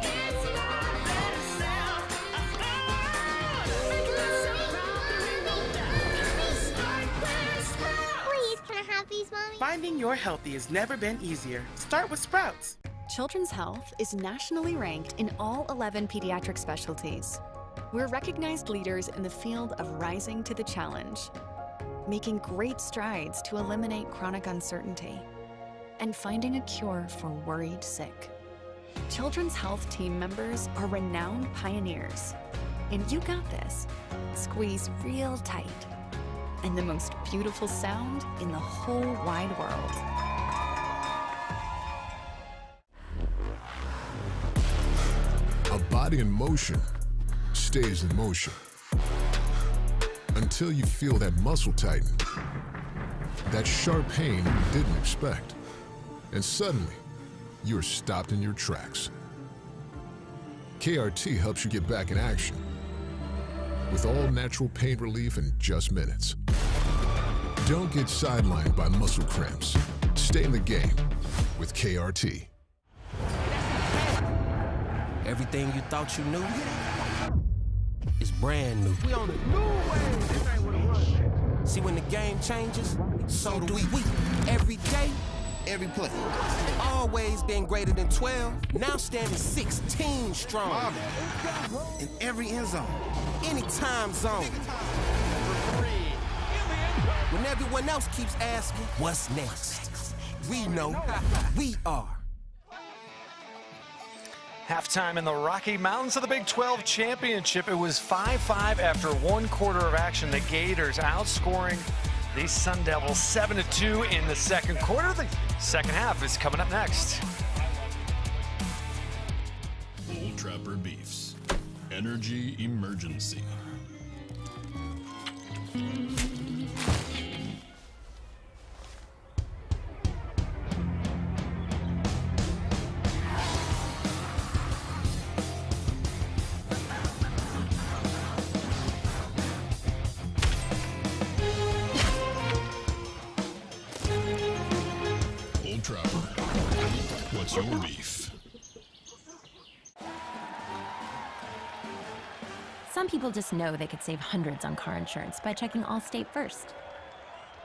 P: It's my better self. I found.
Q: Please, can I have these, Mommy?
P: Finding your healthy has never been easier. Start with Sprouts.
R: Children's Health is nationally ranked in all 11 pediatric specialties. We're recognized leaders in the field of rising to the challenge, making great strides to eliminate chronic uncertainty, and finding a cure for worried sick. Children's Health team members are renowned pioneers. And you got this. Squeeze real tight. And the most beautiful sound in the whole wide world.
S: A body in motion stays in motion until you feel that muscle tighten, that sharp pain you didn't expect, and suddenly you're stopped in your tracks. KRT helps you get back in action with all natural pain relief in just minutes. Don't get sidelined by muscle cramps. Stay in the game with KRT.
T: Everything you thought you knew is brand new.
P: We on a new wave. This ain't what it was.
T: See, when the game changes, so do we. Every day, every play. Always been greater than 12, now standing 16 strong. In every end zone, any time zone. When everyone else keeps asking, what's next? We know we are.
D: Halftime in the Rocky Mountains of the Big 12 Championship. It was 5-5 after 1 quarter of action. The Gators outscoring the Sun Devils 7-2 in the second quarter. The second half is coming up next.
U: Bull Trapper Beefs. Energy Emergency.
Q: Some people just know they could save hundreds on car insurance by checking Allstate first.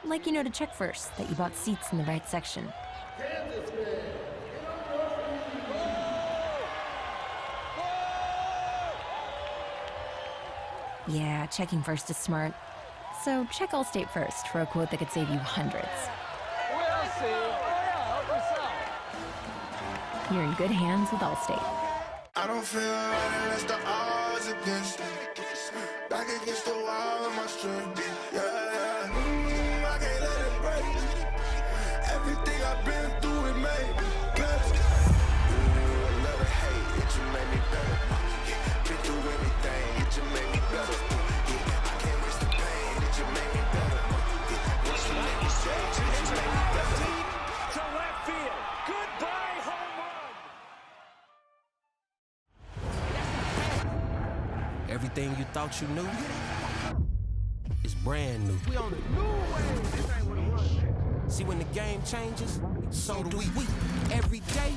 Q: Like you know to check first that you bought seats in the right section. Yeah, checking first is smart. So check Allstate first for a quote that could save you hundreds.
V: We'll see. Help yourself.
Q: You're in good hands with Allstate.
L: I don't feel right unless the odds against me. Back against the wall with my strength. Yeah. I can't let it break. Everything I've been through, it made me better. I love the hate, it just made me better. Been through everything, it just made me better. I can't waste the pain, it just made me better. Once you make mistakes, it just made me better.
K: To left field. Goodbye, home run.
T: Everything you thought you knew is brand new.
V: We on the new wave. This ain't what it was.
T: See, when the game changes, so do we. Every day,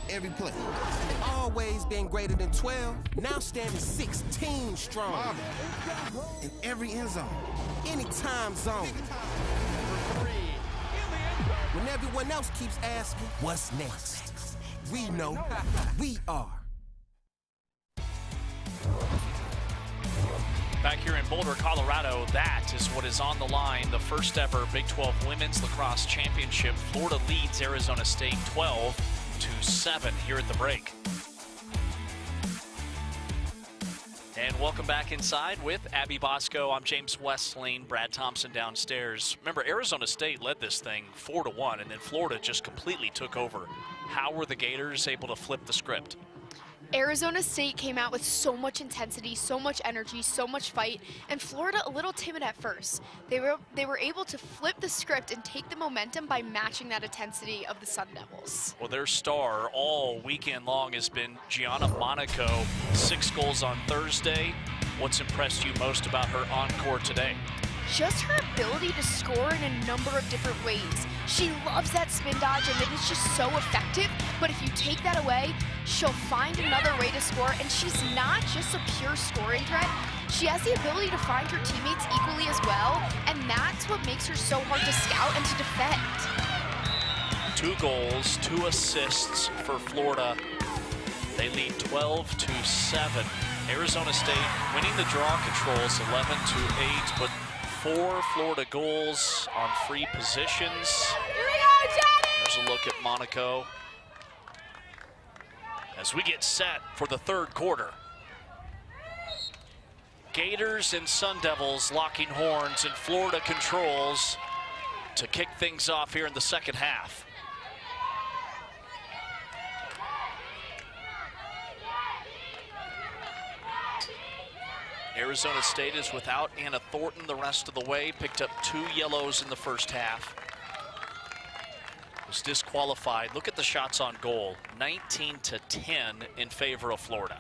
T: every play. And always been greater than 12, now standing 16 strong. In every end zone, any time zone. When everyone else keeps asking, what's next? We know we are.
A: Back here in Boulder, Colorado, that is what is on the line. The first ever Big 12 Women's Lacrosse Championship. Florida leads Arizona State 12-7 here at the break. And welcome back inside with Abby Bosco. I'm James Westlane, Brad Thompson downstairs. Remember, Arizona State led this thing 4-1, and then Florida just completely took over. How were the Gators able to flip the script?
B: Arizona State came out with so much intensity, so much energy, so much fight, and Florida a little timid at first. They were able to flip the script and take the momentum by matching that intensity of the Sun Devils.
A: Well, their star all weekend long has been Gianna Monaco. 6 goals on Thursday. What's impressed you most about her encore today?
B: Just her ability to score in a number of different ways. She loves that spin dodge and it is just so effective, but if you take that away, she'll find another way to score, and she's not just a pure scoring threat. She has the ability to find her teammates equally as well, and that's what makes her so hard to scout and to defend.
A: 2 goals, 2 assists for Florida. They lead 12-7. Arizona State winning the draw controls 11-8, but 4 Florida goals on free positions.
M: Here we go, Johnny!
A: There's a look at Monaco as we get set for the third quarter. Gators and Sun Devils locking horns, and Florida controls to kick things off here in the second half. Arizona State is without Anna Thornton the rest of the way. Picked up 2 yellows in the first half. Was disqualified. Look at the shots on goal. 19-10 in favor of Florida.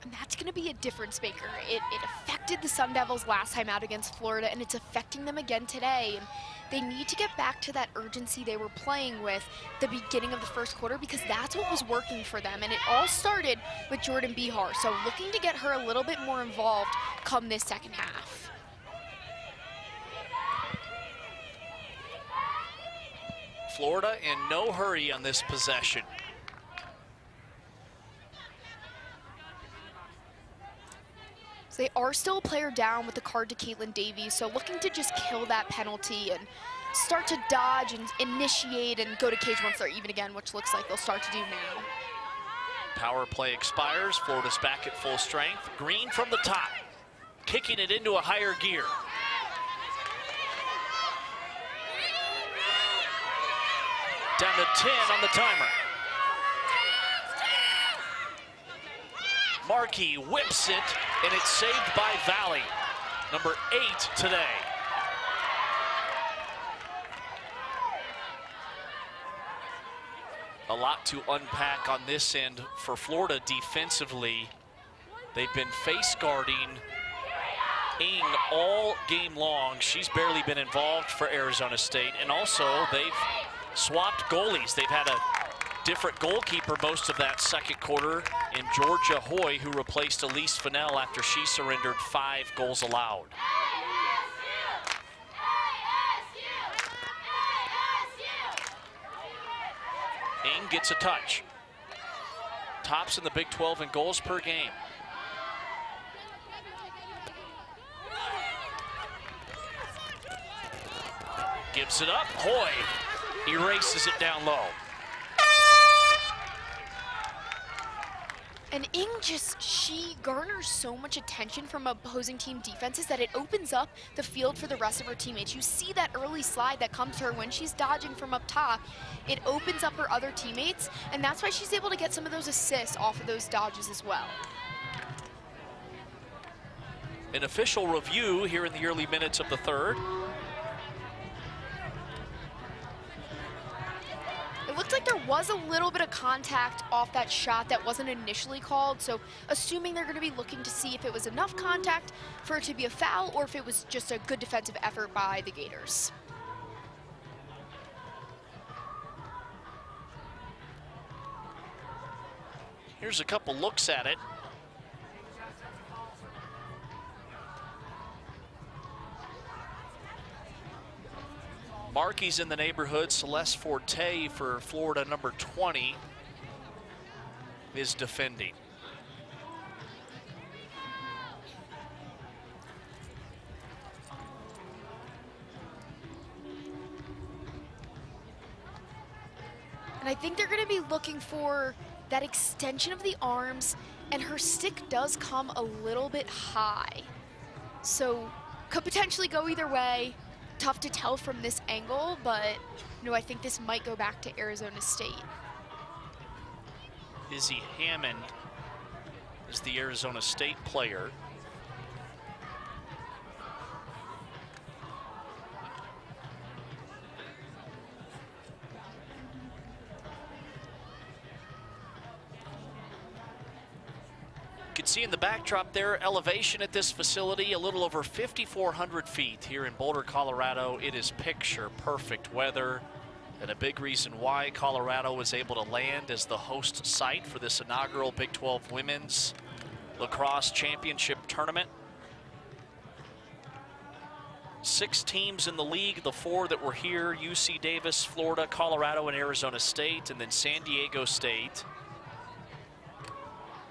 B: And that's going to be a difference maker. It affected the Sun Devils last time out against Florida, and it's affecting them again today. And they need to get back to that urgency they were playing with the beginning of the first quarter, because that's what was working for them. And it all started with Jordan Behar. So looking to get her a little bit more involved come this second half.
A: Florida in no hurry on this possession.
B: So they are still a player down with the card to Caitlin Davies, so looking to just kill that penalty and start to dodge and initiate and go to cage once they're even again, which looks like they'll start to do now.
A: Power play expires. Florida's back at full strength. Green from the top, kicking it into a higher gear. Down to 10 on the timer. Markey whips it, and it's saved by Valley. Number 8 today. A lot to unpack on this end for Florida defensively. They've been face guarding Ng all game long. She's barely been involved for Arizona State, and also they've swapped goalies. They've had a different goalkeeper most of that second quarter in Georgia Hoy, who replaced Elise Fennell after she surrendered 5 goals allowed. Ing gets a touch. Tops in the Big 12 in goals per game. Gives it up. Hoy erases it down low.
B: And Ing she garners so much attention from opposing team defenses that it opens up the field for the rest of her teammates. You see that early slide that comes to her when she's dodging from up top. It opens up her other teammates, and that's why she's able to get some of those assists off of those dodges as well.
A: An official review here in the early minutes of the third.
B: It looked like there was a little bit of contact off that shot that wasn't initially called, so assuming they're going to be looking to see if it was enough contact for it to be a foul or if it was just a good defensive effort by the Gators.
A: Here's a couple looks at it. Markey's in the neighborhood. Celeste Forte for Florida, number 20, is defending.
B: And I think they're going to be looking for that extension of the arms, and her stick does come a little bit high. So could potentially go either way. Tough to tell from this angle, but I think this might go back to Arizona State.
A: Izzy Hammond is the Arizona State player. You can see in the backdrop there, elevation at this facility, a little over 5,400 feet here in Boulder, Colorado. It is picture perfect weather, and a big reason why Colorado was able to land as the host site for this inaugural Big 12 Women's Lacrosse Championship Tournament. 6 teams in the league, the 4 that were here, UC Davis, Florida, Colorado, and Arizona State, and then San Diego State.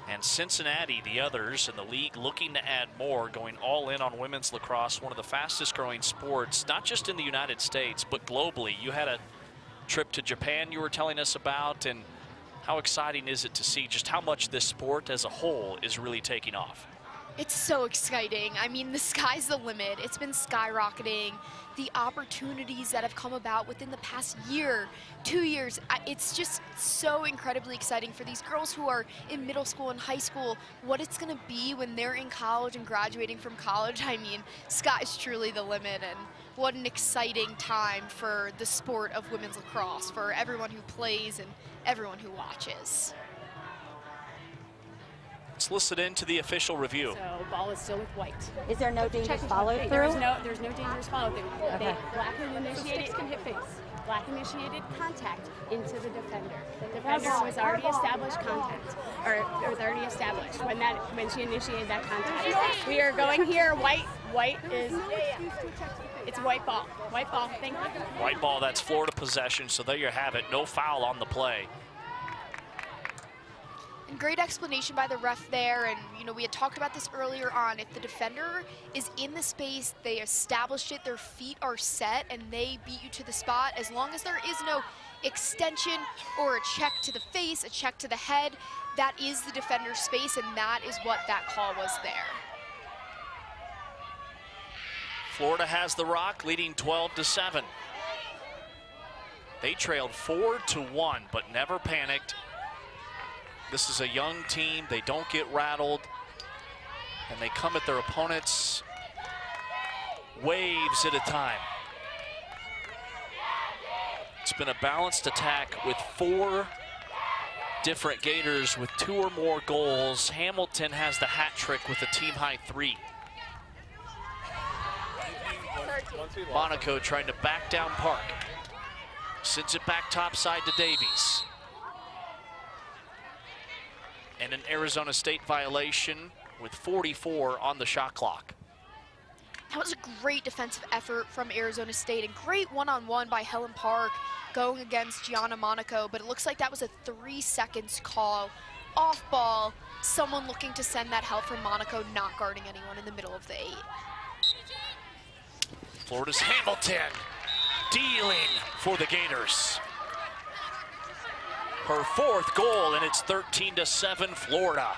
A: And Cincinnati, the others in the league, looking to add more, going all in on women's lacrosse, one of the fastest growing sports, not just in the United States, but globally. You had a trip to Japan you were telling us about, and how exciting is it to see just how much this sport as a whole is really taking off?
B: It's so exciting. I mean, the sky's the limit. It's been skyrocketing. The opportunities that have come about within the past year, 2 years, it's just so incredibly exciting for these girls who are in middle school and high school, what it's gonna be when they're in college and graduating from college. I mean, sky's truly the limit, and what an exciting time for the sport of women's lacrosse, for everyone who plays and everyone who watches.
A: Let's listen in to the official review.
C: So ball is still with white.
E: Is there no dangerous follow through?
C: There's no dangerous follow through.
E: Okay.
C: Black initiated can hit face. Black initiated contact into the defender. The defender was already established contact, or was already established when she initiated that contact. We are going here. White is it's white ball. White ball. Thank you.
A: White ball. That's Florida possession. So there you have it. No foul on the play.
B: And great explanation by the ref there, and we had talked about this earlier on. If the defender is in the space, they established it, their feet are set, and they beat you to the spot, as long as there is no extension or a check to the face, a check to the head, that is the defender's space, and that is what that call was there.
A: Florida has the rock, leading 12-7. They trailed 4-1, but never panicked. This is a young team. They don't get rattled, and they come at their opponents waves at a time. It's been a balanced attack with 4 different Gators with 2 or more goals. Hamilton has the hat trick with a team-high 3. Monaco trying to back down Park. Sends it back topside to Davies. And an Arizona State violation with 44 on the shot clock.
B: That was a great defensive effort from Arizona State, and great one-on-one by Helen Park going against Gianna Monaco, but it looks like that was a 3 seconds call. Off ball, someone looking to send that help from Monaco, not guarding anyone in the middle of the 8.
A: Florida's Hamilton dealing for the Gators. Her 4th goal, and it's 13-7 Florida.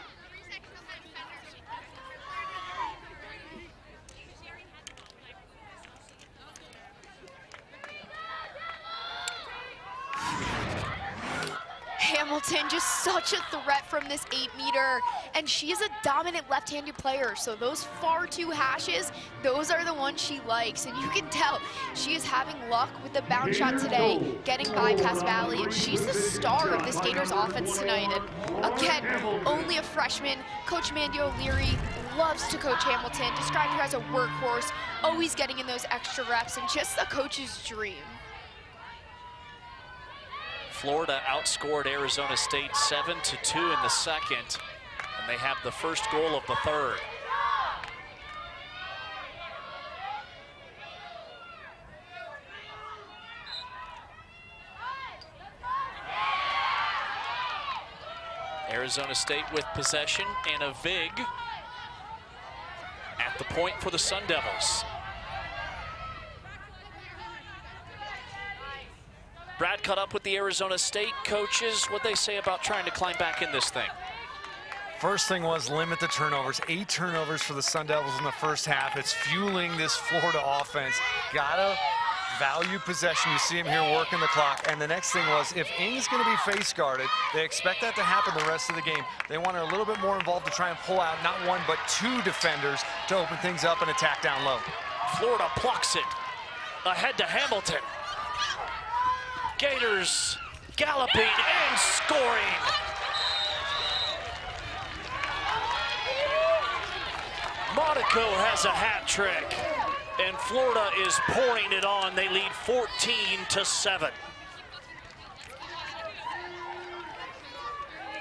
B: Hamilton, just such a threat from this 8-meter, and she is a dominant left-handed player, so those far 2 hashes, those are the ones she likes, and you can tell she is having luck with the bounce shot today, getting bypass Valley, and she's the star of this Gators offense tonight. And again, only a freshman. Coach Mandy O'Leary loves to coach Hamilton, described her as a workhorse, always getting in those extra reps, and just a coach's dream.
A: Florida outscored Arizona State 7-2 in the second, and they have the first goal of the 3rd. Arizona State with possession and a VIG at the point for the Sun Devils. Brad caught up with the Arizona State coaches. What'd they say about trying to climb back in this thing?
D: First thing was limit the turnovers. 8 turnovers for the Sun Devils in the first half. It's fueling this Florida offense. Gotta value possession. You see him here working the clock. And the next thing was, if Ng's gonna be face guarded, they expect that to happen the rest of the game. They want her a little bit more involved to try and pull out not 1 but 2 defenders to open things up and attack down low.
A: Florida plucks it ahead to Hamilton. Gators galloping and scoring. Monaco has a hat trick, and Florida is pouring it on. They lead 14-7.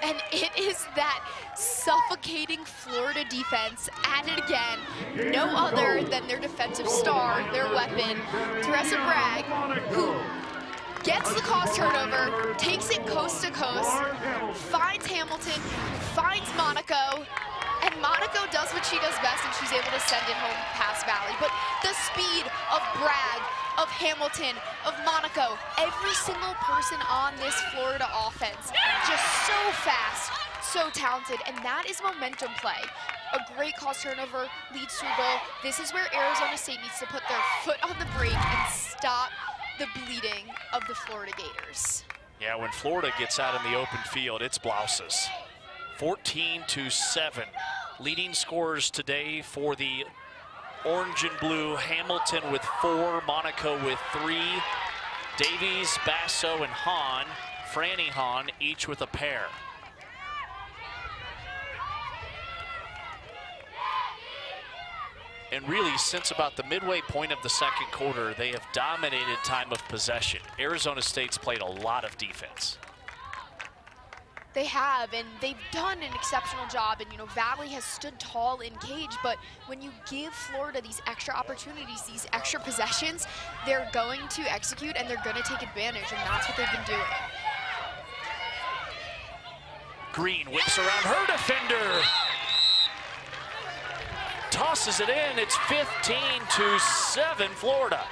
B: And it is that suffocating Florida defense at it again. No other than their defensive star, their weapon, Teresa Bragg, who gets the cause turnover, takes it coast to coast, finds Hamilton, finds Monaco, and Monaco does what she does best, and she's able to send it home past Valley. But the speed of Bragg, of Hamilton, of Monaco, every single person on this Florida offense, just so fast, so talented, and that is momentum play. A great cause turnover leads to a goal. This is where Arizona State needs to put their foot on the brake and stop the bleeding of the Florida Gators.
A: Yeah, when Florida gets out in the open field, it's blouses. 14-7. Leading scorers today for the orange and blue. Hamilton with 4, Monaco with 3. Davies, Basso, and Hahn, Franny Hahn, each with a pair. And really, since about the midway point of the second quarter, they have dominated time of possession. Arizona State's played a lot of defense.
B: They have, and they've done an exceptional job. And, you know, Valley has stood tall in cage, but when you give Florida these extra opportunities, these extra possessions, they're going to execute and they're going to take advantage, and that's what they've been doing.
A: Green whips around her defender. Tosses it in. It's 15-7 Florida.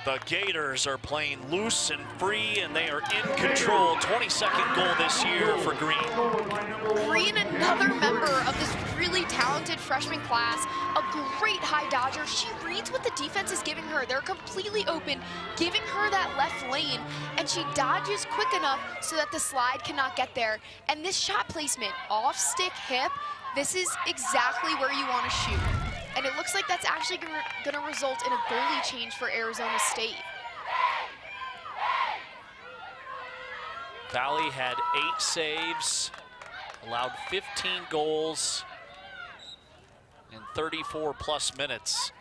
A: The Gators are playing loose and free, and they are in control. 22nd goal this year for Green.
B: Green, another member of this really talented freshman class, a great high dodger. She reads what the defense is giving her. They're completely open, giving her that left lane, and she dodges quick enough so that the slide cannot get there. And this shot placement, off stick, hip, this is exactly where you want to shoot. And it looks like that's actually going to result in a goalie change for Arizona State.
A: Valley had 8 saves, allowed 15 goals in 34 plus minutes.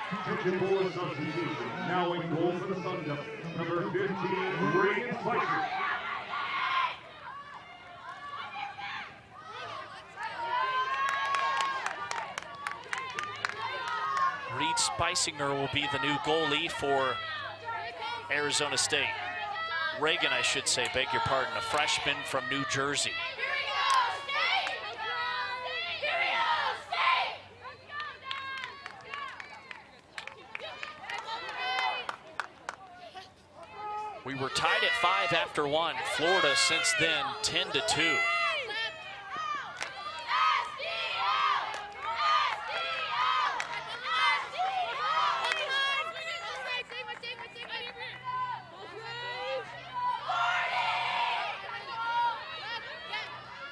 F: Teachable substitution. Now in goal for the Sun Devils, number 15, Reagan Spicer.
A: Reed Spicinger will be the new goalie for Arizona State. Reagan, I should say, beg your pardon, a freshman from New Jersey. We were tied at 5 after 1. Florida since then 10-2.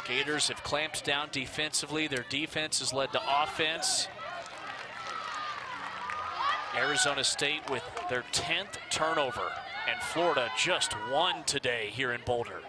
A: Gators have clamped down defensively. Their defense has led to offense. Arizona State with their 10th turnover, and Florida just won today here in Boulder.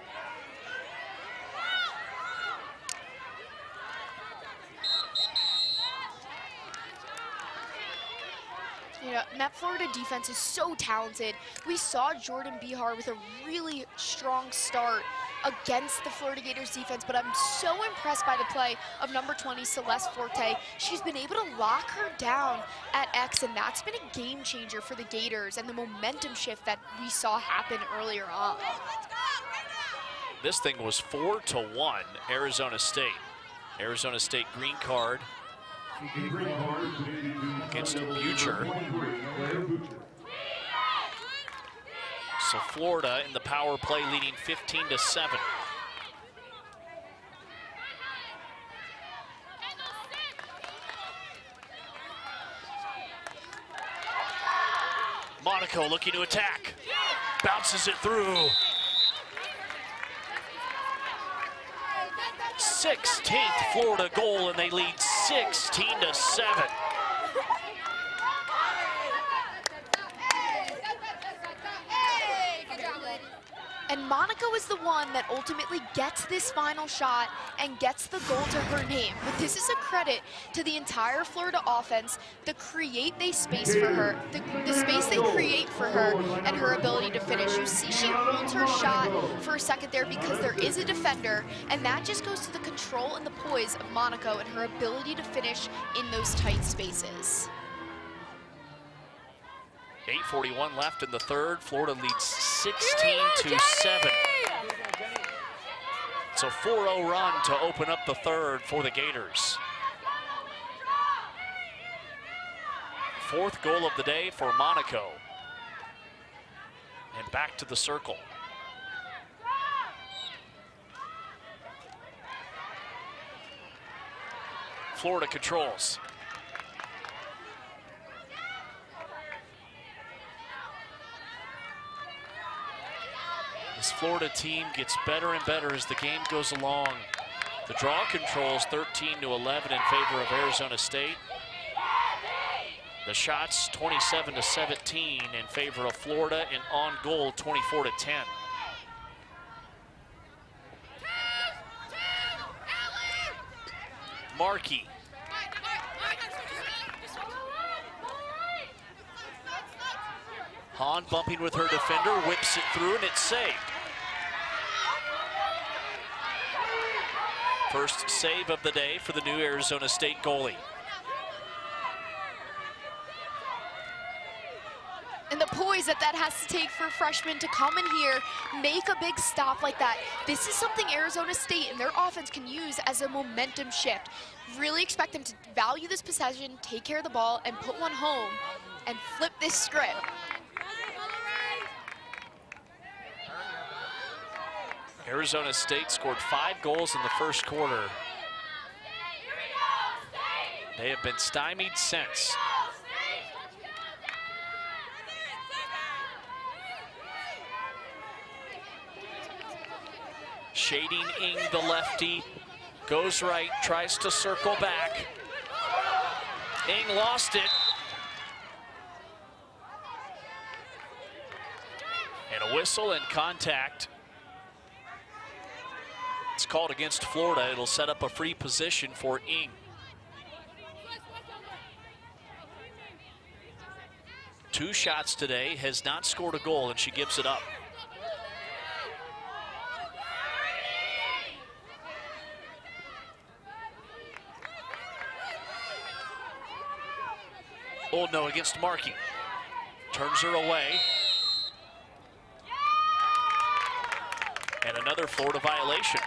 B: You know, and that Florida defense is so talented. We saw Jordan Behar with a really strong start against the Florida Gators defense, but I'm so impressed by the play of number 20, Celeste Forte. She's been able to lock her down at X, and that's been a game changer for the Gators and the momentum shift that we saw happen earlier on.
A: This thing was 4-1 Arizona State. Arizona State green card against Butcher. So Florida in the power play leading 15-7. Monaco looking to attack. Bounces it through. 16th Florida goal, and they lead 16-7.
B: And Monaco is the one that ultimately gets this final shot and gets the goal to her name. But this is a credit to the entire Florida offense, the space for her, the space they create for her, and her ability to finish. You see she holds her shot for a second there because there is a defender, and that just goes to the control and the poise of Monaco and her ability to finish in those tight spaces.
A: 8:41 left in the third. Florida leads 16-7. It's a 4-0 run to open up the third for the Gators. Fourth goal of the day for Monaco. And back to the circle. Florida controls. This Florida team gets better and better as the game goes along. The draw controls 13-11 in favor of Arizona State. The shots 27-17 in favor of Florida, and on goal 24-10. Markey. Hahn bumping with her defender, whips it through, and it's saved. First save of the day for the new Arizona State goalie.
B: And the poise that has to take for freshmen to come in here, make a big stop like that. This is something Arizona State and their offense can use as a momentum shift. Really expect them to value this possession, take care of the ball, and put one home, and flip this script.
A: Arizona State scored 5 goals in the first quarter. They have been stymied since. Shading Ing, the lefty, goes right, tries to circle back. Ing lost it. And a whistle and contact. It's called against Florida. It'll set up a free position for Ing. 2 shots today, has not scored a goal, and she gives it up. Oldno against Markey. Turns her away. And another Florida violation.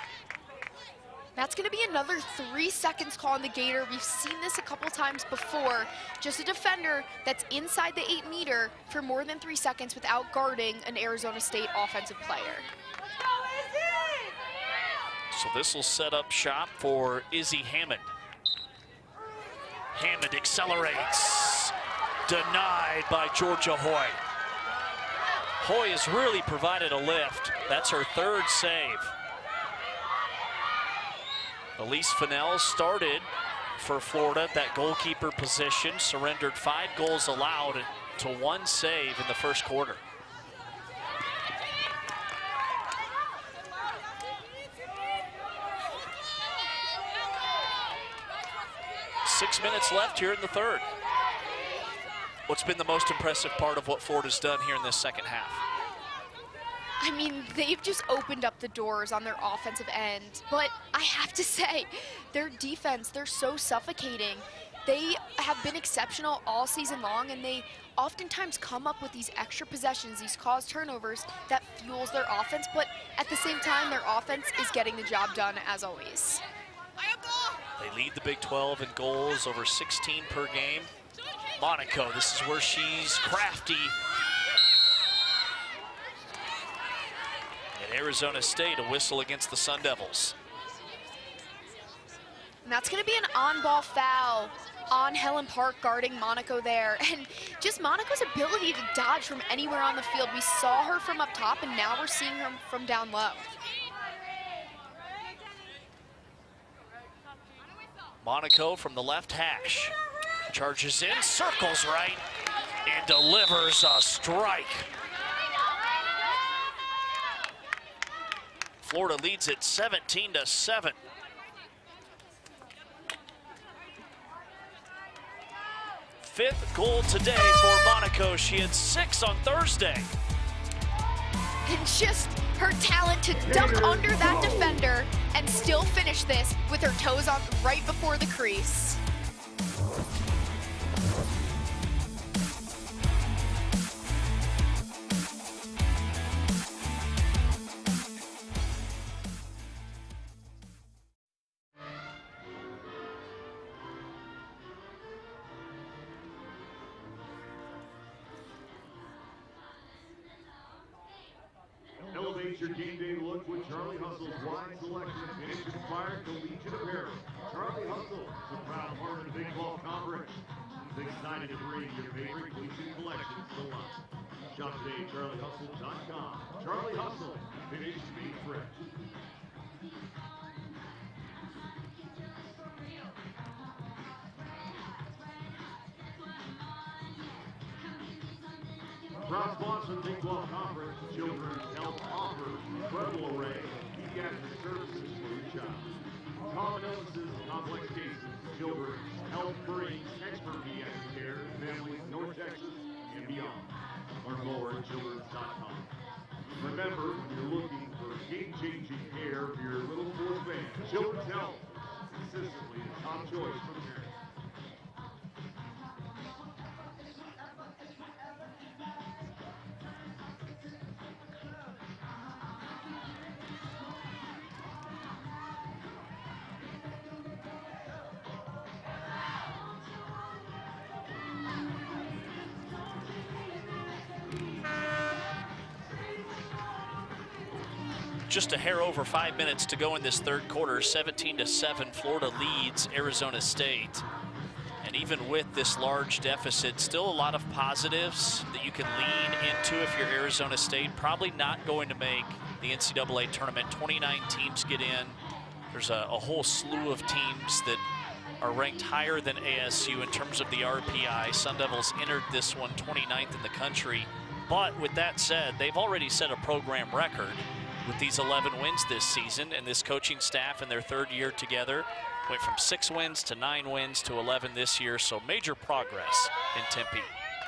B: That's going to be another 3 seconds call on the Gator. We've seen this a couple times before. Just a defender that's inside the 8-meter for more than 3 seconds without guarding an Arizona State offensive player.
A: So this will set up shop for Izzy Hammond. Hammond accelerates. Denied by Georgia Hoy. Hoy has really provided a lift. That's her 3rd save. Elise Fennell started for Florida at that goalkeeper position, surrendered 5 goals allowed to 1 save in the first quarter. Six minutes left here in the third. What's been the most impressive part of what Florida's done here in this second half?
B: I mean, they've just opened up the doors on their offensive end. But I have to say, their defense, they're so suffocating. They have been exceptional all season long, and they oftentimes come up with these extra possessions, these caused turnovers that fuels their offense. But at the same time, their offense is getting the job done as always.
A: They lead the Big 12 in goals, over 16 per game. Monaco, this is where she's crafty. And Arizona State, a whistle against the Sun Devils.
B: And that's going to be an on-ball foul on Helen Park guarding Monaco there. And just Monaco's ability to dodge from anywhere on the field. We saw her from up top, and now we're seeing her from down low.
A: Monaco from the left hash. Charges in, circles right, and delivers a strike. Florida leads it 17-7. Fifth goal today for Monaco. She had 6 on Thursday.
B: And just her talent to duck under that defender and still finish this with her toes on right before the crease.
F: Elevate your game day look with Charlie Hustle's wide selection of vintage-inspired collegiate apparel. Charlie Hustle is a proud part of the Big 12 Conference. He's excited to bring your favorite collegiate collections to life. Shop today at charliehustle.com. Charlie Hustle, vintage made fresh. Proud sponsor of the Big 12 Conference, Children's Health offers incredible array of pediatric services for your child. Common illnesses, complex cases, Children's Health brings expert pediatric care to families in North Texas and beyond. Learn more at children's.com. Remember, if you're looking for game-changing care for your little fourth band, Children's Health is consistently the top choice for parents.
A: Just a hair over 5 minutes to go in this third quarter. 17-7, Florida leads Arizona State. And even with this large deficit, still a lot of positives that you can lean into if you're Arizona State. Probably not going to make the NCAA tournament. 29 teams get in. There's a whole slew of teams that are ranked higher than ASU in terms of the RPI. Sun Devils entered this one 29th in the country. But with that said, they've already set a program record with these 11 wins this season, and this coaching staff in their third year together went from 6 wins to 9 wins to 11 this year, so major progress in Tempe.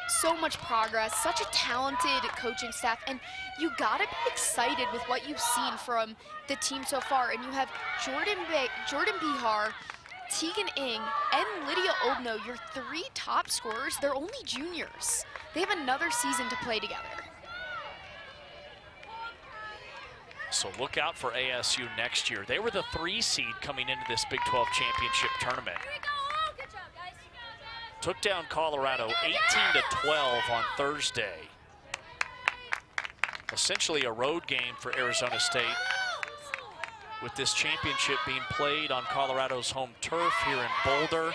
B: so much progress, such a talented coaching staff, and you gotta be excited with what you've seen from the team so far. And you have Jordan Bihar, Tegan Ng, and Lydia Oldno, your 3 top scorers. They're only juniors. They have another season to play together.
A: So look out for ASU next year. They were the 3 seed coming into this Big 12 championship tournament. Took down Colorado 18-12 on Thursday. Essentially a road game for Arizona State, with this championship being played on Colorado's home turf here in Boulder.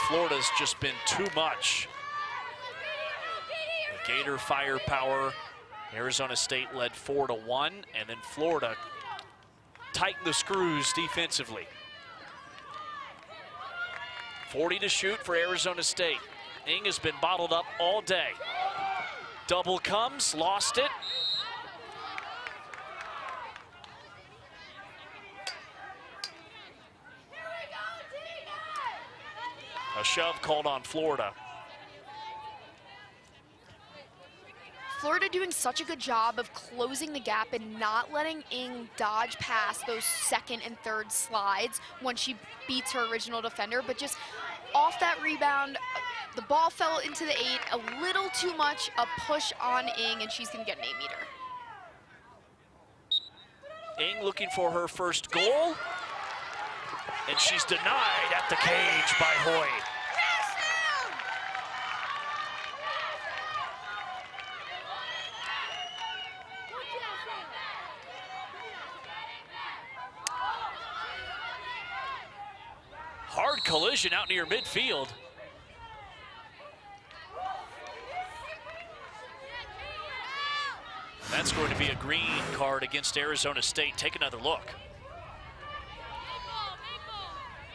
A: Florida's just been too much. The Gator firepower. Arizona State led 4-1, and then Florida tightened the screws defensively. 40 to shoot for Arizona State. Ng has been bottled up all day. Double comes, lost it. A shove called on Florida.
B: Florida doing such a good job of closing the gap and not letting Ng dodge past those second and third slides when she beats her original defender, but just off that rebound, the ball fell into the 8, a little too much, a push on Ng, and she's gonna get an 8-meter.
A: Ng looking for her first goal, and she's denied at the cage by Hoy. Hard collision out near midfield. That's going to be a green card against Arizona State. Take another look.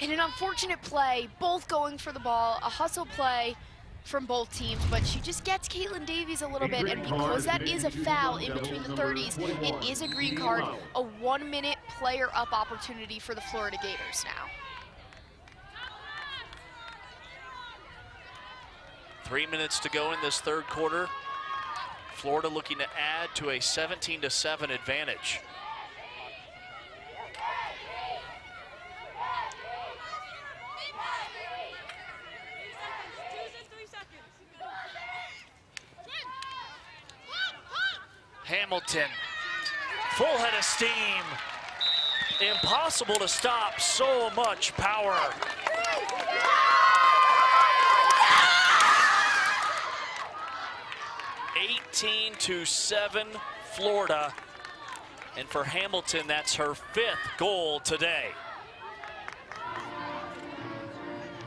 B: And an unfortunate play, both going for the ball, a hustle play from both teams, but she just gets Caitlin Davies a little bit, and because that is a foul in between the 30s, it is a green card, a 1-minute player up opportunity for the Florida Gators now.
A: 3 minutes to go in this third quarter. Florida looking to add to a 17-7 advantage. Hamilton, full head of steam. Impossible to stop, so much power. to 7, Florida. And for Hamilton, that's her 5th goal today.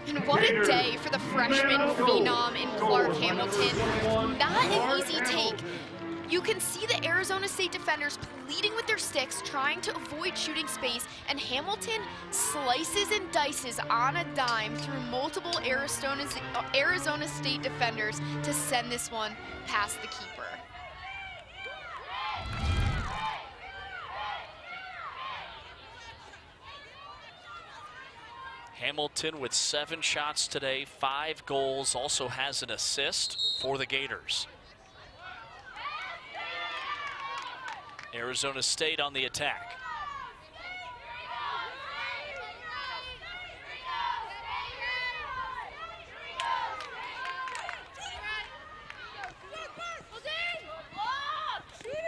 B: And what a day for the freshman phenom in Clark Hamilton. Not an easy take. You can see the Arizona State defenders pleading with their sticks, trying to avoid shooting space, and Hamilton slices and dices on a dime through multiple Arizona State defenders to send this one past the keeper.
A: Hamilton with 7 shots today, 5 goals, also has an assist for the Gators. Arizona State on the attack.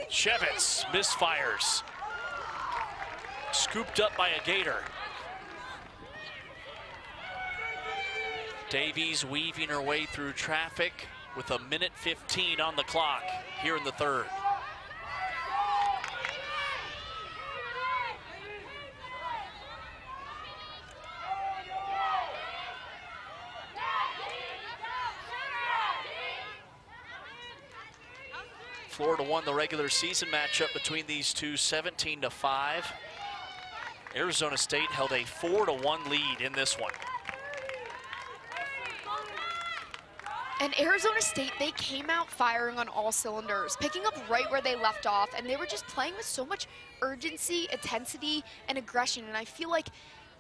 A: Shevitz misfires. Scooped up by a Gator. Davies weaving her way through traffic with a minute 15 on the clock here in the third. Florida won the regular season matchup between these two 17-5. Arizona State held a 4-1 lead in this one.
B: And Arizona State, they came out firing on all cylinders, picking up right where they left off, and they were just playing with so much urgency, intensity, and aggression. And I feel like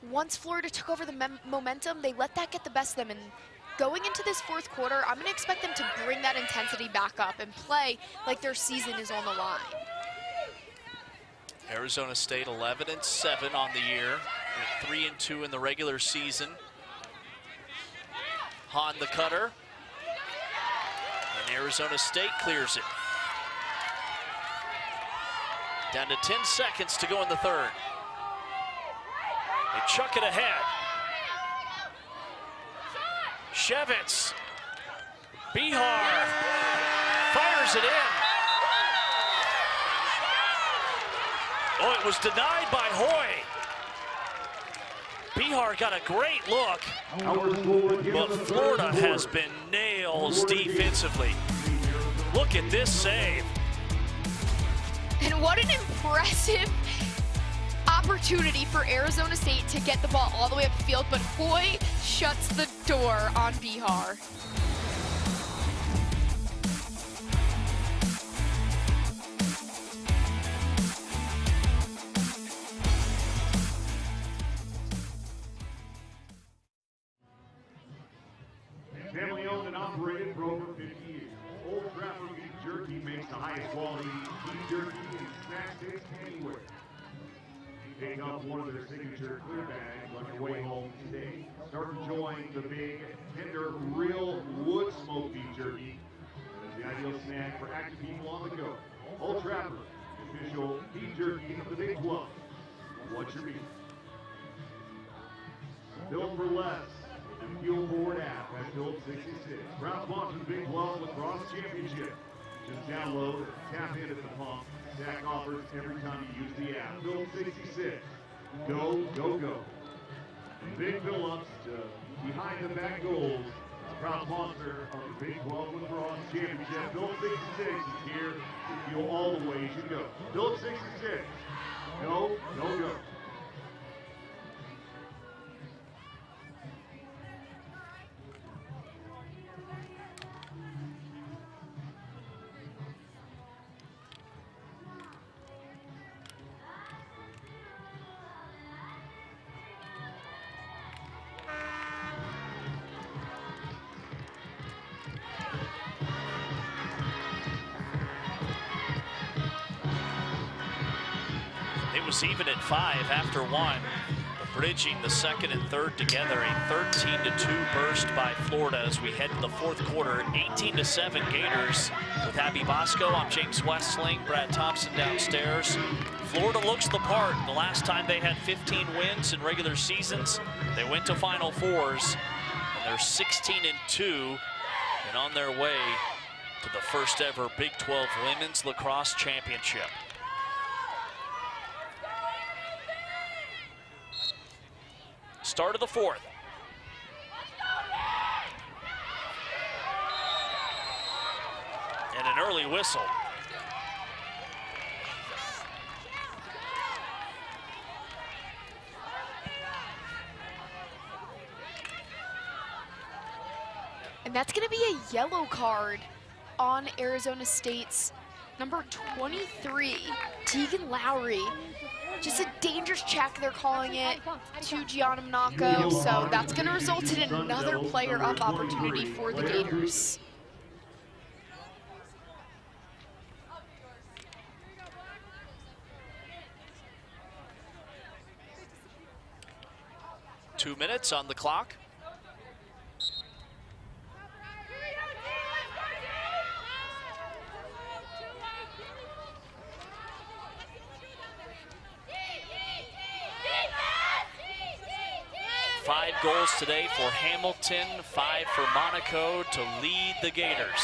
B: once Florida took over the momentum, they let that get the best of them, and going into this fourth quarter, I'm going to expect them to bring that intensity back up and play like their season is on the line.
A: Arizona State 11-7 on the year, 3-2 in the regular season. Hahn the cutter, and Arizona State clears it. Down to 10 seconds to go in the third. They chuck it ahead. Shevitz, Bihar fires it in. Oh, it was denied by Hoy. Bihar got a great look, but Florida has been nails defensively. Look at this save.
B: And what an impressive opportunity for Arizona State to get the ball all the way up the field, but Hoy shuts the door on Bihar.
F: Family owned and operated for over 50 years. Old Trapper Beef Jerky makes the highest quality beef jerky and snack sticks anywhere. Pick up one of their signature clear bags on your way home today. Start enjoying the big, tender, real wood smoked beef jerky. That is the ideal snack for active people on the go. Old Trapper, official beef jerky of the Big 12. What's your beef? Built for less. The Fuel Board app at Build 66. Proud sponsor of the Big 12 Lacrosse Championships. Just download, tap in at the pump. Stack offers every time you use the app. Build 66. Go, go, go. From Big Phillips to behind the back goals. Proud sponsor of the Big 12 Lacrosse Championship. Build 66 is here to fuel all the ways you go. Build 66. Go, go, go.
A: It was even at 5 after 1, but bridging the second and third together, a 13-2 burst by Florida as we head to the fourth quarter. 18-7 Gators with Abby Bosco. I'm James Westling, Brad Thompson downstairs. Florida looks the part. The last time they had 15 wins in regular seasons, they went to Final Fours, and they're 16-2 and on their way to the first ever Big 12 Women's Lacrosse Championship. Start of the fourth. And an early whistle.
B: And that's going to be a yellow card on Arizona State's number 23, Tegan Lowry. Just a dangerous check, they're calling it, to Gianna Monaco. So that's going to result in another player up opportunity for the Gators.
A: Two minutes on the clock. Five goals today for Hamilton, 5 for Monaco to lead the Gators.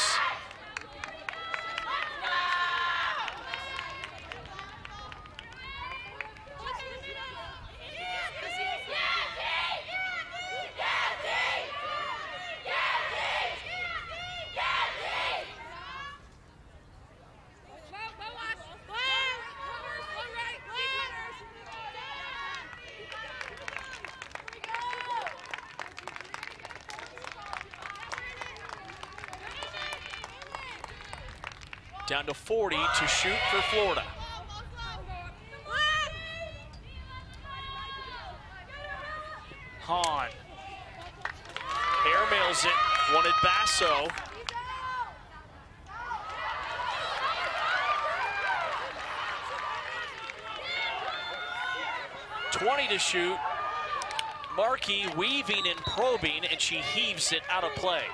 A: Down to 40 to shoot for Florida. Hahn airmails it Wanted Basso. .20 to shoot. Markey weaving and probing, and she heaves it out of play.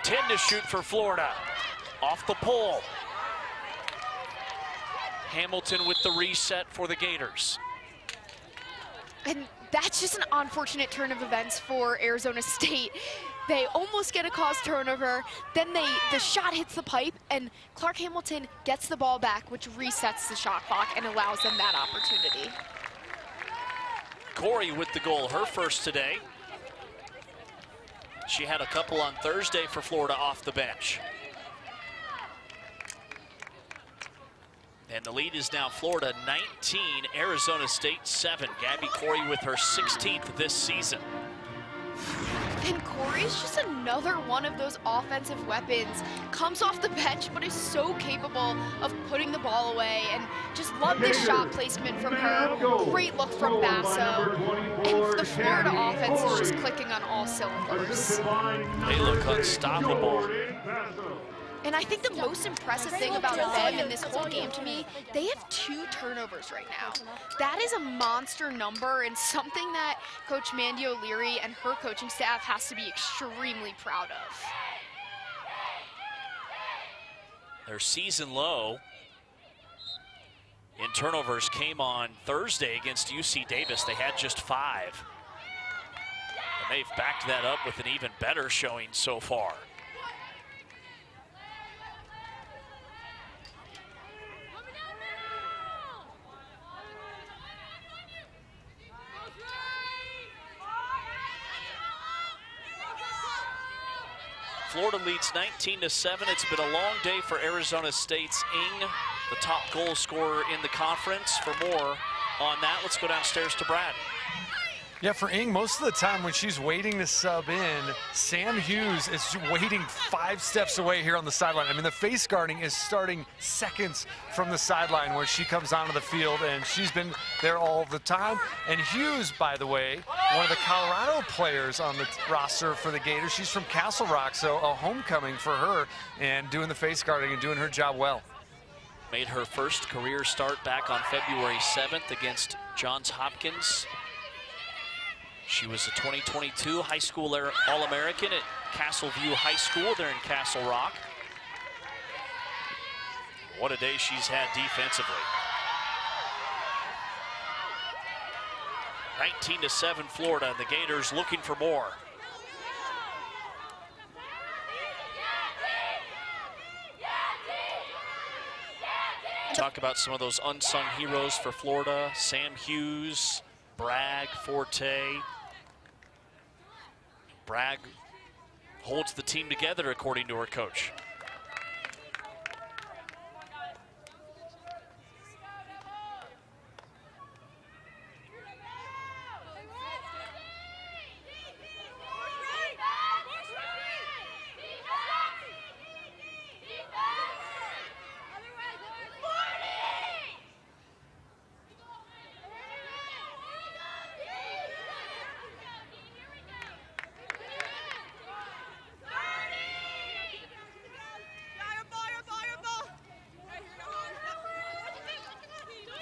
A: 10 to shoot for Florida. Off the pole. Hamilton with the reset for the Gators.
B: And that's just an unfortunate turn of events for Arizona State. They almost get a caused turnover, then the shot hits the pipe, and Clark Hamilton gets the ball back, which resets the shot clock and allows them that opportunity.
A: Corey with the goal, her first today. She had a couple on Thursday for Florida off the bench. And the lead is now Florida 19, Arizona State 7. Gabby Corey with her 16th this season.
B: And Corey's just another one of those offensive weapons. Comes off the bench, but is so capable of putting the ball away. And just love this shot placement from her. Great look from Basso. And the Florida offense is just clicking on all cylinders.
A: They look unstoppable.
B: And I think the most impressive thing about them in this whole game to me, they have 2 turnovers right now. That is a monster number and something that Coach Mandy O'Leary and her coaching staff has to be extremely proud of.
A: Their season low in turnovers came on Thursday against UC Davis. They had just 5. And they've backed that up with an even better showing so far. Florida leads 19-7. It's been a long day for Arizona State's Ng, the top goal scorer in the conference. For more on that, let's go downstairs to Brad.
D: Yeah, for Ng, most of the time when she's waiting to sub in, Sam Hughes is waiting 5 steps away here on the sideline. I mean, the face guarding is starting seconds from the sideline where she comes onto the field, and she's been there all the time. And Hughes, by the way, one of the Colorado players on the roster for the Gators. She's from Castle Rock, so a homecoming for her, and doing the face guarding and doing her job well.
A: Made her first career start back on February 7th against Johns Hopkins. She was a 2022 high school All-American at Castle View High School there in Castle Rock. What a day she's had defensively. 19-7 Florida, and the Gators looking for more. Talk about some of those unsung heroes for Florida. Sam Hughes, Bragg, Forte. Bragg holds the team together, according to her coach.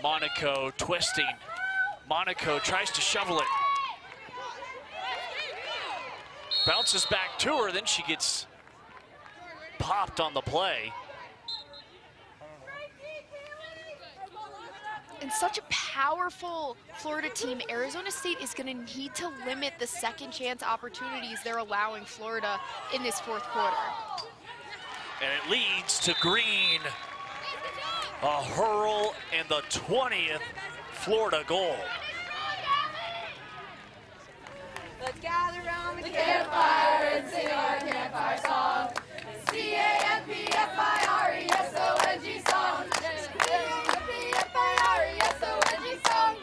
A: Monaco twisting. Monaco tries to shovel it. Bounces back to her, then she gets popped on the play.
B: And such a powerful Florida team, Arizona State is going to need to limit the second chance opportunities they're allowing Florida in this 4th quarter.
A: And it leads to Green. A hurl and the 20th Florida goal.
M: Let's gather around the campfire and sing our campfire song. C-A-M-P-F-I-R-E-S-O-N-G song. C-A-M-P-F-I-R-E-S-O-N-G song.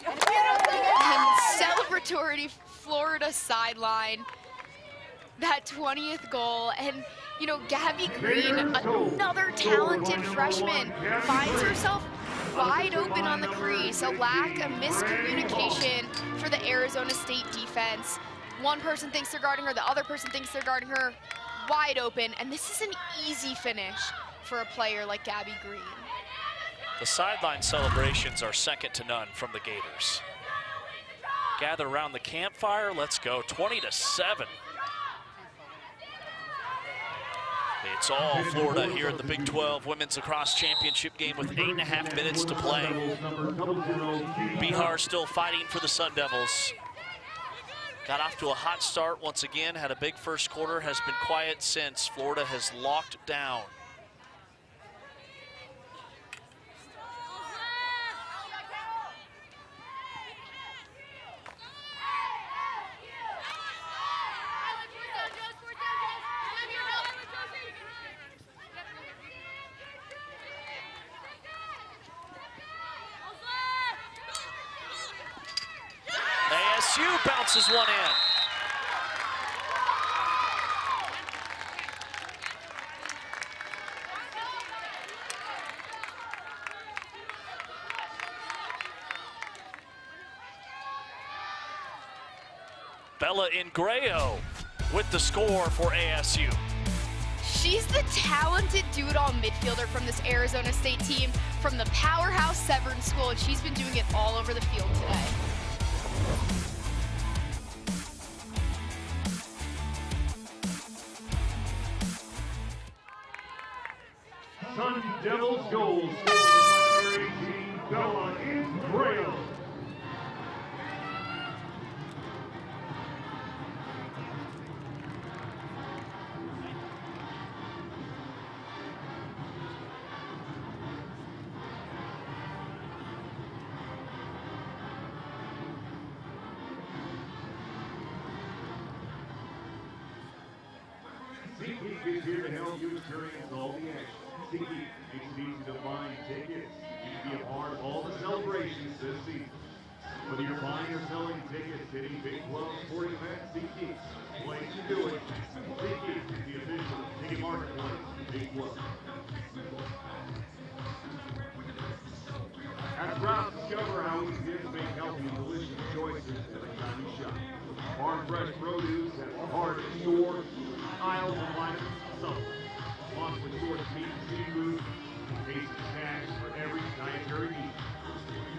B: And celebratory Florida sideline. That 20th goal. And you know, Gabby Green, another talented freshman, finds herself wide open on the crease. A lack of miscommunication for the Arizona State defense. One person thinks they're guarding her, the other person thinks they're guarding her. Wide open, and this is an easy finish for a player like Gabby Green.
A: The sideline celebrations are second to none from the Gators. Gather around the campfire, let's go, 20-7. It's all Florida here at the Big 12 Women's Lacrosse Championship game with 8.5 minutes to play. Bihar still fighting for the Sun Devils. Got off to a hot start once again, had a big first quarter, has been quiet since. Florida has locked down. ASU bounces one in. Bella Ingrao with the score for ASU.
B: She's the talented do-it-all midfielder from this Arizona State team from the powerhouse Severn School, and she's been doing it all over the field today.
F: Sun Devils goals for number 18, Bella Ingrao. SeatGeek is here to help you experience all the action. SeatGeek makes it easy to find tickets. You can be a part of all the celebrations this season. Whether you're buying or selling tickets to any Big 12 sporting event, SeatGeek's the place to do it. SeatGeek is the official ticket marketplace of Big 12. At Sprouts, discover how easy it is to make healthy and delicious choices every time you shop. Farm fresh produce at the heart of the store, aisles of vitamins and supplements. Launch with source meat and seafood, tasty snacks for every dietary need.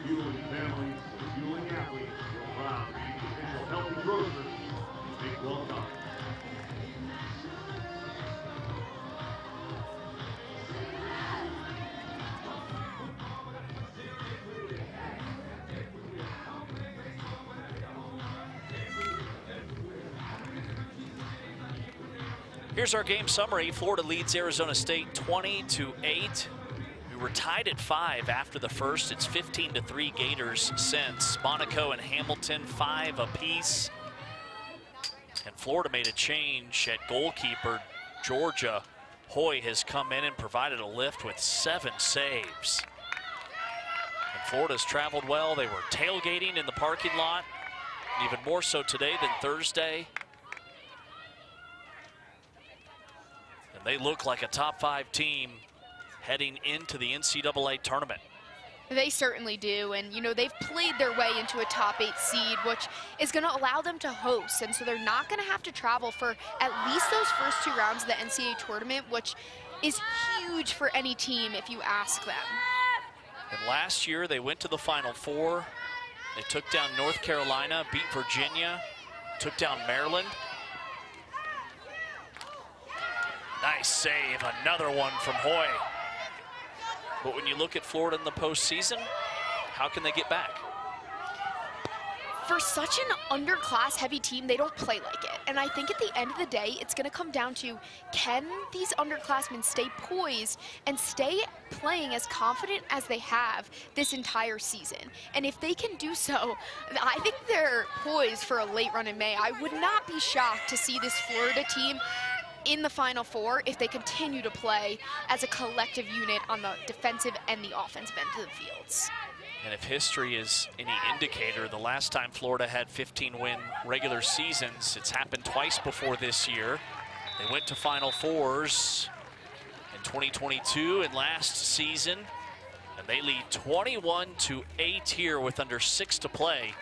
F: Fueling families, fueling athletes, we're proud to be the official healthy grocer of Big 12 College.
A: Here's our game summary. Florida leads Arizona State 20-8. We were tied at 5 after the first. It's 15-3 Gators since. Monaco and Hamilton 5 apiece. And Florida made a change at goalkeeper. Georgia Hoy has come in and provided a lift with 7 saves. And Florida's traveled well. They were tailgating in the parking lot, even more so today than Thursday. They look like a top 5 team heading into the NCAA tournament.
B: They certainly do, and you know, they've played their way into a top 8 seed, which is going to allow them to host, and so they're not going to have to travel for at least those first 2 rounds of the NCAA tournament, which is huge for any team if you ask them.
A: And last year they went to the Final Four. They took down North Carolina, beat Virginia, took down Maryland. Nice save, another one from Hoy. But when you look at Florida in the postseason, how can they get back?
B: For such an underclass heavy team, they don't play like it. And I think at the end of the day, it's going to come down to, can these underclassmen stay poised and stay playing as confident as they have this entire season? And if they can do so, I think they're poised for a late run in May. I would not be shocked to see this Florida team in the Final Four if they continue to play as a collective unit on the defensive and the offensive end of the fields.
A: And if history is any indicator, the last time Florida had 15-win regular seasons, it's happened twice before this year. They went to Final Fours in 2022 and last season, and they lead 21-8 here with under 6 to play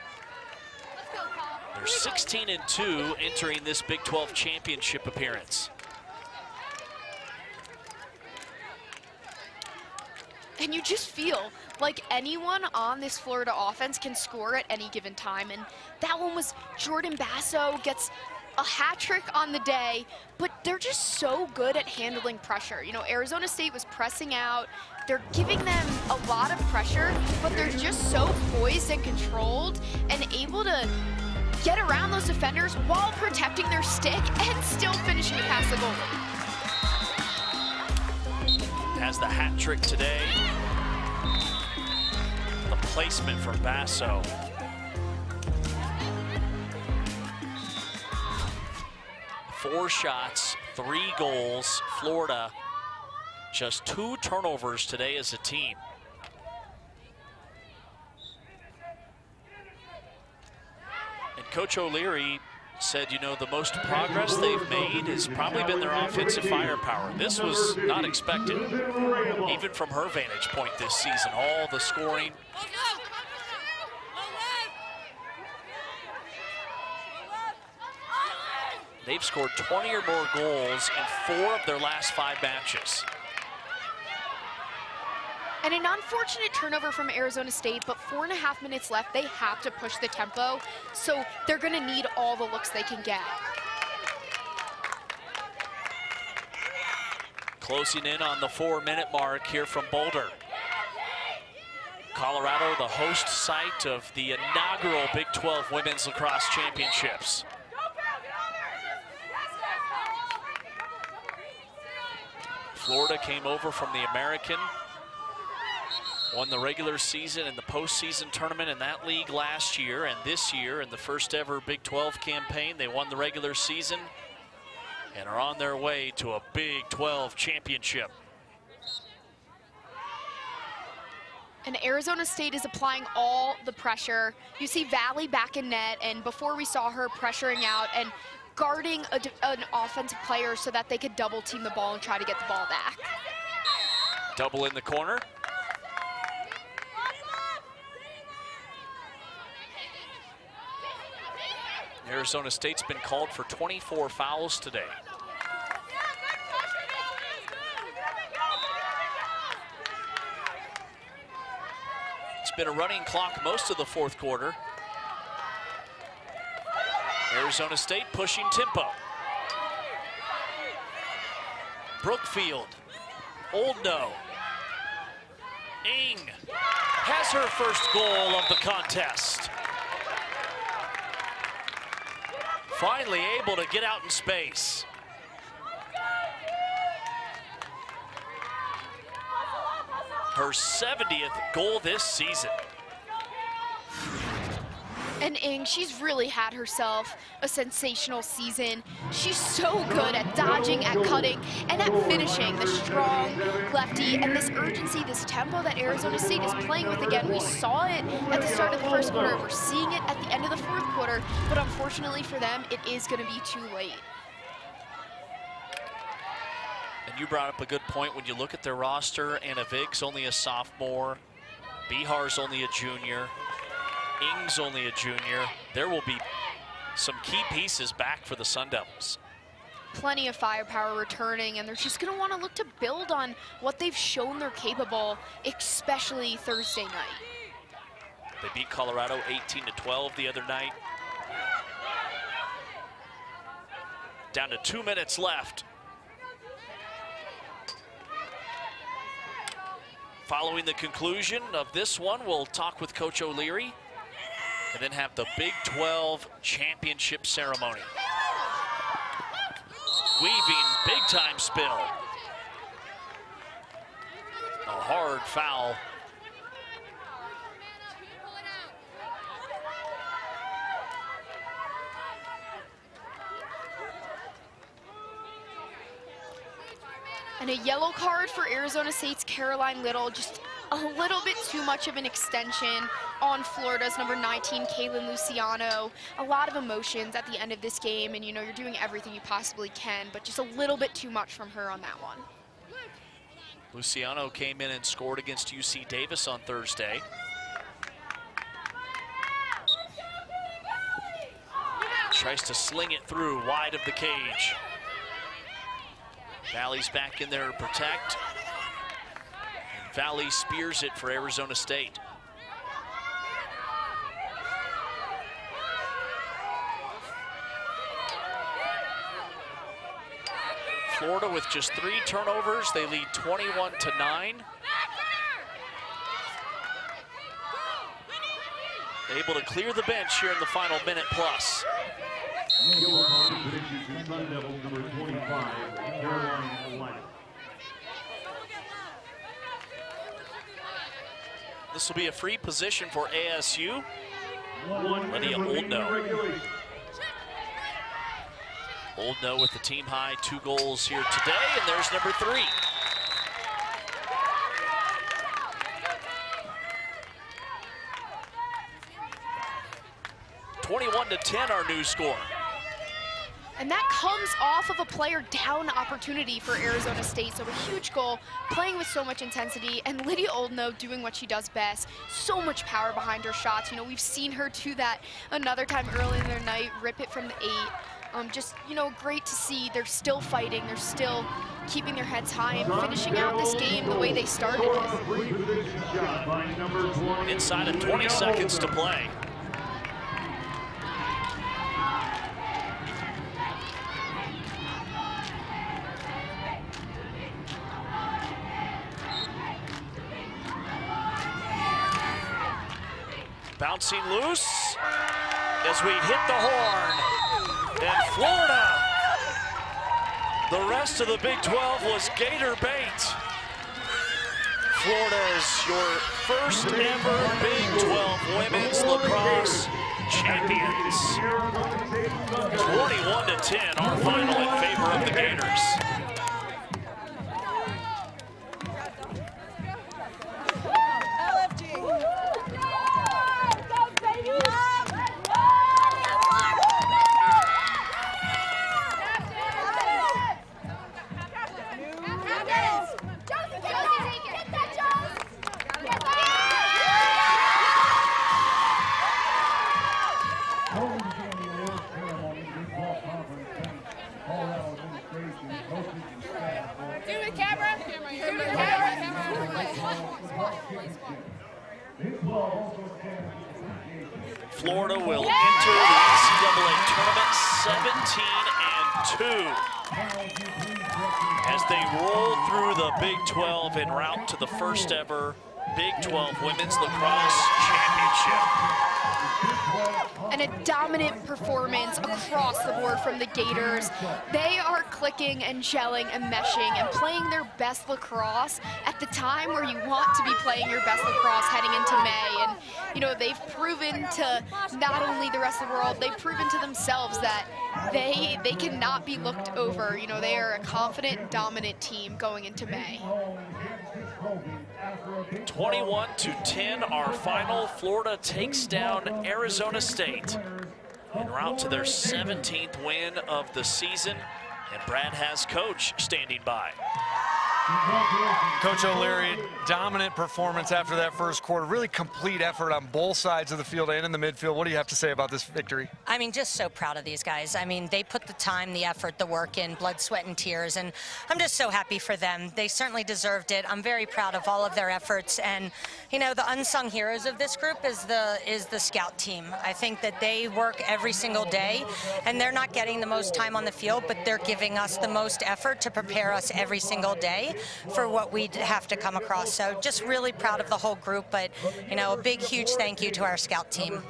A: They're 16-2 entering this Big 12 championship appearance.
B: And you just feel like anyone on this Florida offense can score at any given time. And that one was Jordan Basso gets a hat trick on the day, but they're just so good at handling pressure. You know, Arizona State was pressing out. They're giving them a lot of pressure, but they're just so poised and controlled and able to get around those defenders while protecting their stick and still finishing to pass the goalie.
A: Has the hat trick today. The placement from Basso. Four shots, 3 goals. Florida, just 2 turnovers today as a team. And Coach O'Leary said, you know, the most progress they've made has probably been their offensive firepower. This was not expected, even from her vantage point this season. All the scoring. They've scored 20 or more goals in 4 of their last 5 matches.
B: And an unfortunate turnover from Arizona State, but 4.5 minutes left. They have to push the tempo, so they're going to need all the looks they can get.
A: Closing in on the 4-minute mark here from Boulder. Colorado, the host site of the inaugural Big 12 Women's Lacrosse Championships. Florida came over from the American, won the regular season and the postseason tournament in that league last year, and this year in the first ever Big 12 campaign, they won the regular season and are on their way to a Big 12 championship.
B: And Arizona State is applying all the pressure. You see Valley back in net, and before we saw her pressuring out and guarding an offensive player so that they could double team the ball and try to get the ball back.
A: Double in the corner. Arizona State's been called for 24 fouls today. It's been a running clock most of the 4th quarter. Arizona State pushing tempo. Brookfield, Oldno, Ng has her first goal of the contest. Finally able to get out in space. Her 70th goal this season.
B: And Ng, she's really had herself a sensational season. She's so good at dodging, at cutting, and at finishing. The strong lefty and this urgency, this tempo that Arizona State is playing with again. We saw it at the start of the 1st quarter. We're seeing it at the end of the 4th quarter. But unfortunately for them, it is going to be too late.
A: And you brought up a good point. When you look at their roster, Anna Vig's only a sophomore. Bihar's only a junior. Ng's only a junior. There will be some key pieces back for the Sun Devils.
B: Plenty of firepower returning, and they're just going to want to look to build on what they've shown they're capable, especially Thursday night.
A: They beat Colorado 18-12 the other night. Down to 2 minutes left. Following the conclusion of this one, we'll talk with Coach O'Leary and then have the Big 12 championship ceremony. Weaving, big time spill. A hard foul.
B: And a yellow card for Arizona State's Caroline Little, just a little bit too much of an extension on Florida's number 19, Kaylin Luciano. A lot of emotions at the end of this game, and you know, you're doing everything you possibly can, but just a little bit too much from her on that one.
A: Luciano came in and scored against UC Davis on Thursday. tries to sling it through wide of the cage. Valley's back in there to protect. And Valley spears it for Arizona State. Florida with just 3 turnovers. They lead 21-9. Able to clear the bench here in the final minute plus. This will be a free position for ASU. Lydia Oldno. Oldno with the team high 2 goals here today, and there's number 3. (21-10) our new score.
B: And that comes off of a player down opportunity for Arizona State. So a huge goal, playing with so much intensity, and Lydia Oldno doing what she does best. So much power behind her shots. You know, we've seen her do that another time early in the night, rip it from the 8. Just, you know, great to see. They're still fighting. They're still keeping their heads high and finishing out this game the way they started it.
A: Inside of 20 seconds to play. Bouncing loose as we hit the horn. And Florida, the rest of the Big 12 was Gator bait. Florida is your first ever Big 12 women's lacrosse champions. 21-10, our final in favor of the Gators. Florida will enter the NCAA tournament 17-2 as they roll through the Big 12 en route to the first ever Big 12 Women's Lacrosse Championship.
B: And a dominant performance across the board from the Gators. They are clicking and gelling and meshing and playing their best lacrosse at the time where you want to be playing your best lacrosse heading into May. And, you know, they've proven to not only the rest of the world, they've proven to themselves that they cannot be looked over. You know, they are a confident, dominant team going into May.
A: 21-10, our final. Florida takes down Arizona State en route to their 17th win of the season. And Brad has Coach standing by.
D: Coach O'Leary, dominant performance after that first quarter. Really complete effort on both sides of the field and in the midfield. What do you have to say about this victory?
H: I mean, just so proud of these guys. I mean, they put the time, the effort, the work in, blood, sweat, and tears, and I'm just so happy for them. They certainly deserved it. I'm very proud of all of their efforts, and, you know, the unsung heroes of this group is the scout team. I think that they work every single day, and they're not getting the most time on the field, but they're giving us the most effort to prepare us every single day for what we have to come across. So just really proud of the whole group, but, you know, a big, huge thank you to our scout team.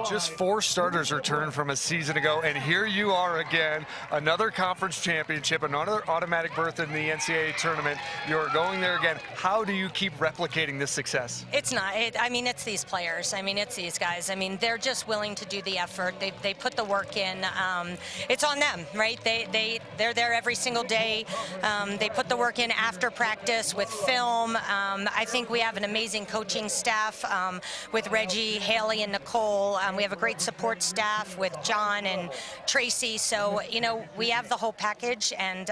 D: Just 4 starters returned from a season ago, and here you are again, another conference championship, another automatic berth in the NCAA tournament. You're going there again. How do you keep replicating this success?
H: It's not. I mean, it's these players. I mean, it's these guys. I mean, they're just willing to do the effort. They put the work in. It's on them, right? They're there every single day. They put the work in after practice with film. I think we have an amazing coaching staff with Reggie, Haley, and Nicole. We have a great support staff with John and Tracy. So, you know, we have the whole package, and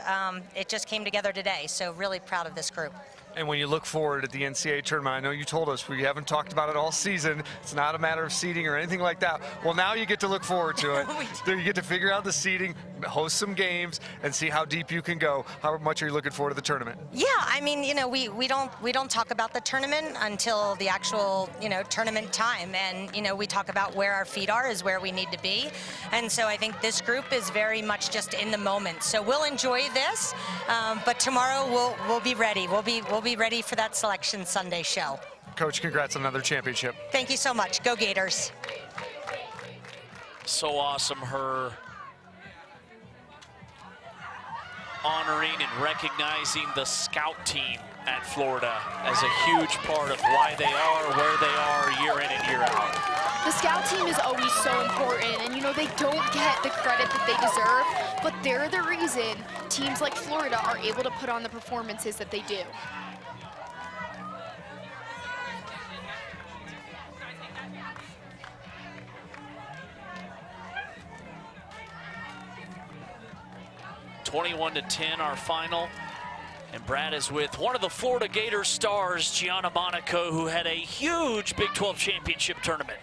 H: it just came together today. So really proud of this group.
D: And when you look forward at the NCAA tournament, I know you told us we haven't talked about it all season. It's not a matter of seeding or anything like that. Well, now you get to look forward to it. You get to figure out the seeding, host some games, and see how deep you can go. How much are you looking forward to the tournament?
H: Yeah, I mean, you know, we don't talk about the tournament until the actual, you know, tournament time, and you know, we talk about where our feet are is where we need to be, and so I think this group is very much just in the moment. So we'll enjoy this, but tomorrow we'll be ready. We'll be ready for that Selection Sunday show.
D: Coach, congrats on another championship.
H: Thank you so much. Go Gators.
A: So awesome, her honoring and recognizing the scout team at Florida as a huge part of why they are where they are year in and year out.
B: The scout team is always so important, and you know, they don't get the credit that they deserve, but they're the reason teams like Florida are able to put on the performances that they do.
A: (21-10) our final, and Brad is with one of the Florida Gators stars, Gianna Monaco, who had a huge Big 12 championship tournament.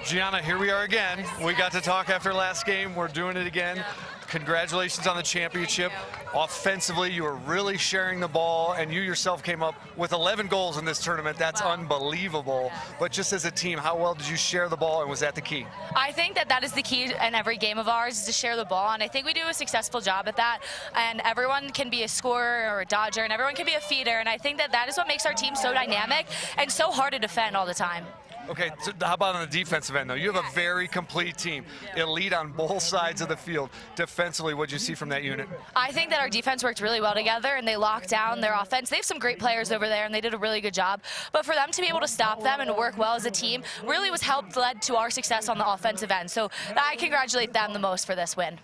D: Gianna, here we are again. We got to talk after last game. We're doing it again. Congratulations on the championship. Offensively, you were really sharing the ball, and you yourself came up with 11 goals in this tournament. That's unbelievable. But just as a team, how well did you share the ball, and was that the key?
G: I think that is the key in every game of ours, is to share the ball, and I think we do a successful job at that. And everyone can be a scorer or a dodger, and everyone can be a feeder, and I think that is what makes our team so dynamic and so hard to defend all the time.
D: Okay, so how about on the defensive end, though? You have a very complete team, elite on both sides of the field. Defensively, what did you see from that unit?
G: I think that our defense worked really well together, and they locked down their offense. They have some great players over there, and they did a really good job. But for them to be able to stop them and to work well as a team really led to our success on the offensive end. So I congratulate them the most for this win.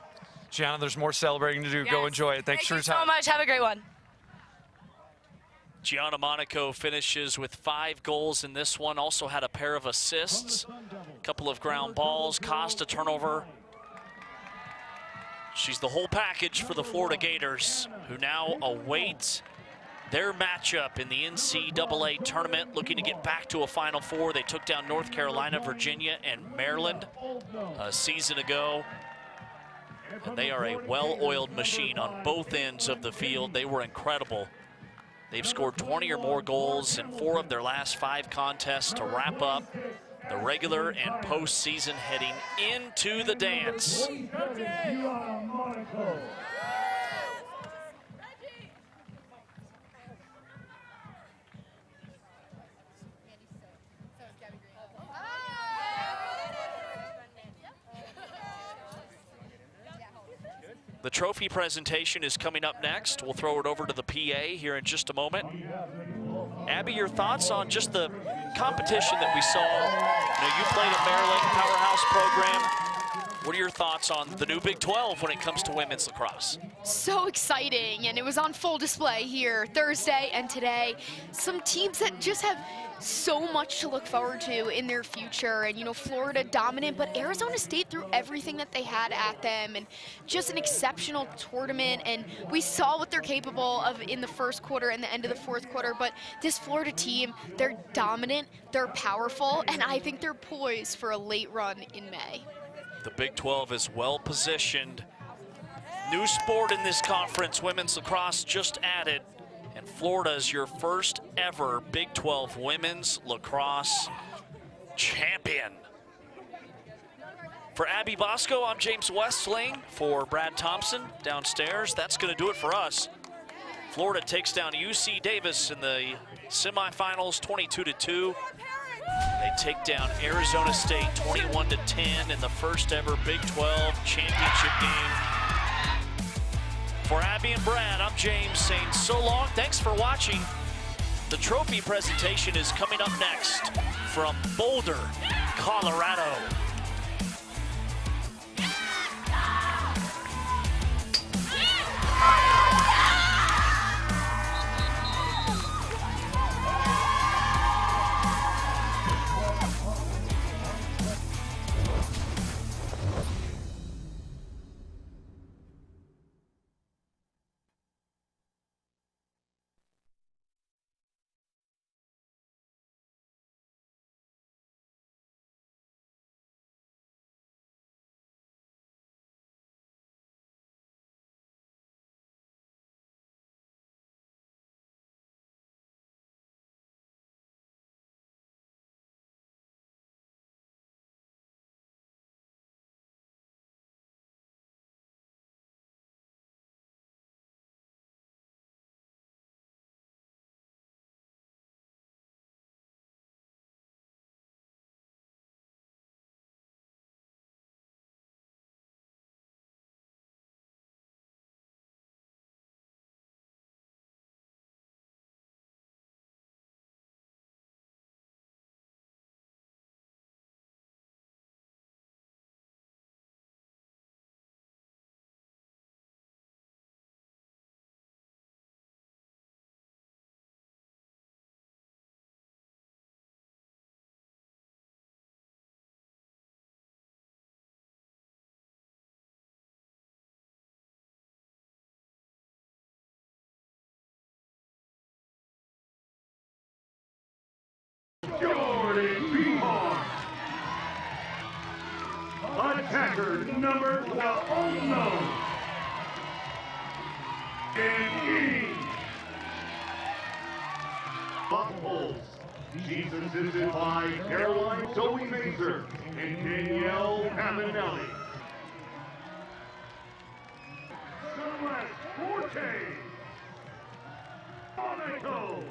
D: Gianna, there's more celebrating to do. Yes. Go enjoy it. Thanks for your time.
G: Thank you so much. Have a great one.
A: Gianna Monaco finishes with 5 goals in this one, also had a pair of assists, a couple of ground balls, caused a turnover. She's the whole package for the Florida Gators, who now await their matchup in the NCAA tournament, looking to get back to a Final Four. They took down North Carolina, Virginia, and Maryland a season ago. And they are a well-oiled machine on both ends of the field. They were incredible. They've scored 20 or more goals in 4 of their last 5 contests to wrap up the regular and postseason heading into the dance. The trophy presentation is coming up next. We'll throw it over to the PA here in just a moment. Abby, your thoughts on just the competition that we saw? You know, you played at Maryland, powerhouse program. What are your thoughts on the new Big 12 when it comes to women's lacrosse?
B: So exciting, and it was on full display here Thursday and today. Some teams that just have so much to look forward to in their future, and you know, Florida dominant, but Arizona State threw everything that they had at them, and just an exceptional tournament, and we saw what they're capable of in the first quarter and the end of the fourth quarter. But this Florida team, they're dominant, they're powerful, and I think they're poised for a late run in May.
A: The Big 12 is well positioned. New sport in this conference, women's lacrosse just added. And Florida is your first ever Big 12 women's lacrosse champion. For Abby Bosco, I'm James Westling. For Brad Thompson downstairs, that's going to do it for us. Florida takes down UC Davis in the semifinals 22-2. They take down Arizona State 21-10 in the first ever Big 12 championship game. For Abby and Brad, I'm James saying so long. Thanks for watching. The trophy presentation is coming up next from Boulder, Colorado.
F: attacker number 12, and Holes. She's assisted by Caroline Zoe Mazer and Danielle Paminelli. Celeste Forte. Monaco.